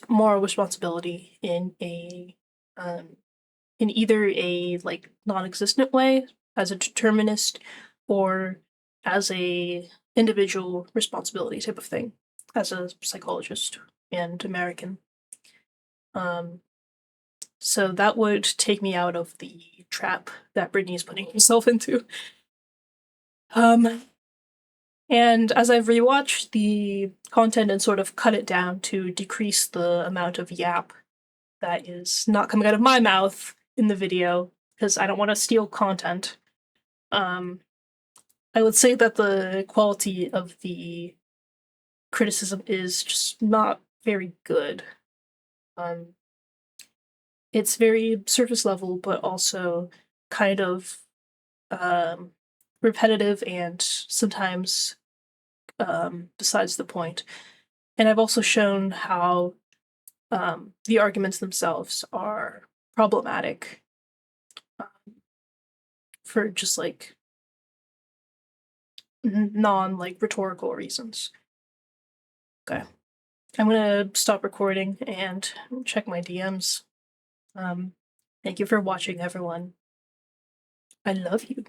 moral responsibility in a in either a like non-existent way as a determinist or as a individual responsibility type of thing as a psychologist and American. So that would take me out of the trap that Brittany is putting herself into. And as I've rewatched the content and sort of cut it down to decrease the amount of yap that is not coming out of my mouth in the video, because I don't want to steal content, I would say that the quality of the criticism is just not very good. It's very surface level, but also kind of repetitive and sometimes besides the point. And I've also shown how the arguments themselves are problematic for just like non like rhetorical reasons. Okay, I'm gonna stop recording and check my DMs. Thank you for watching, everyone. I love you.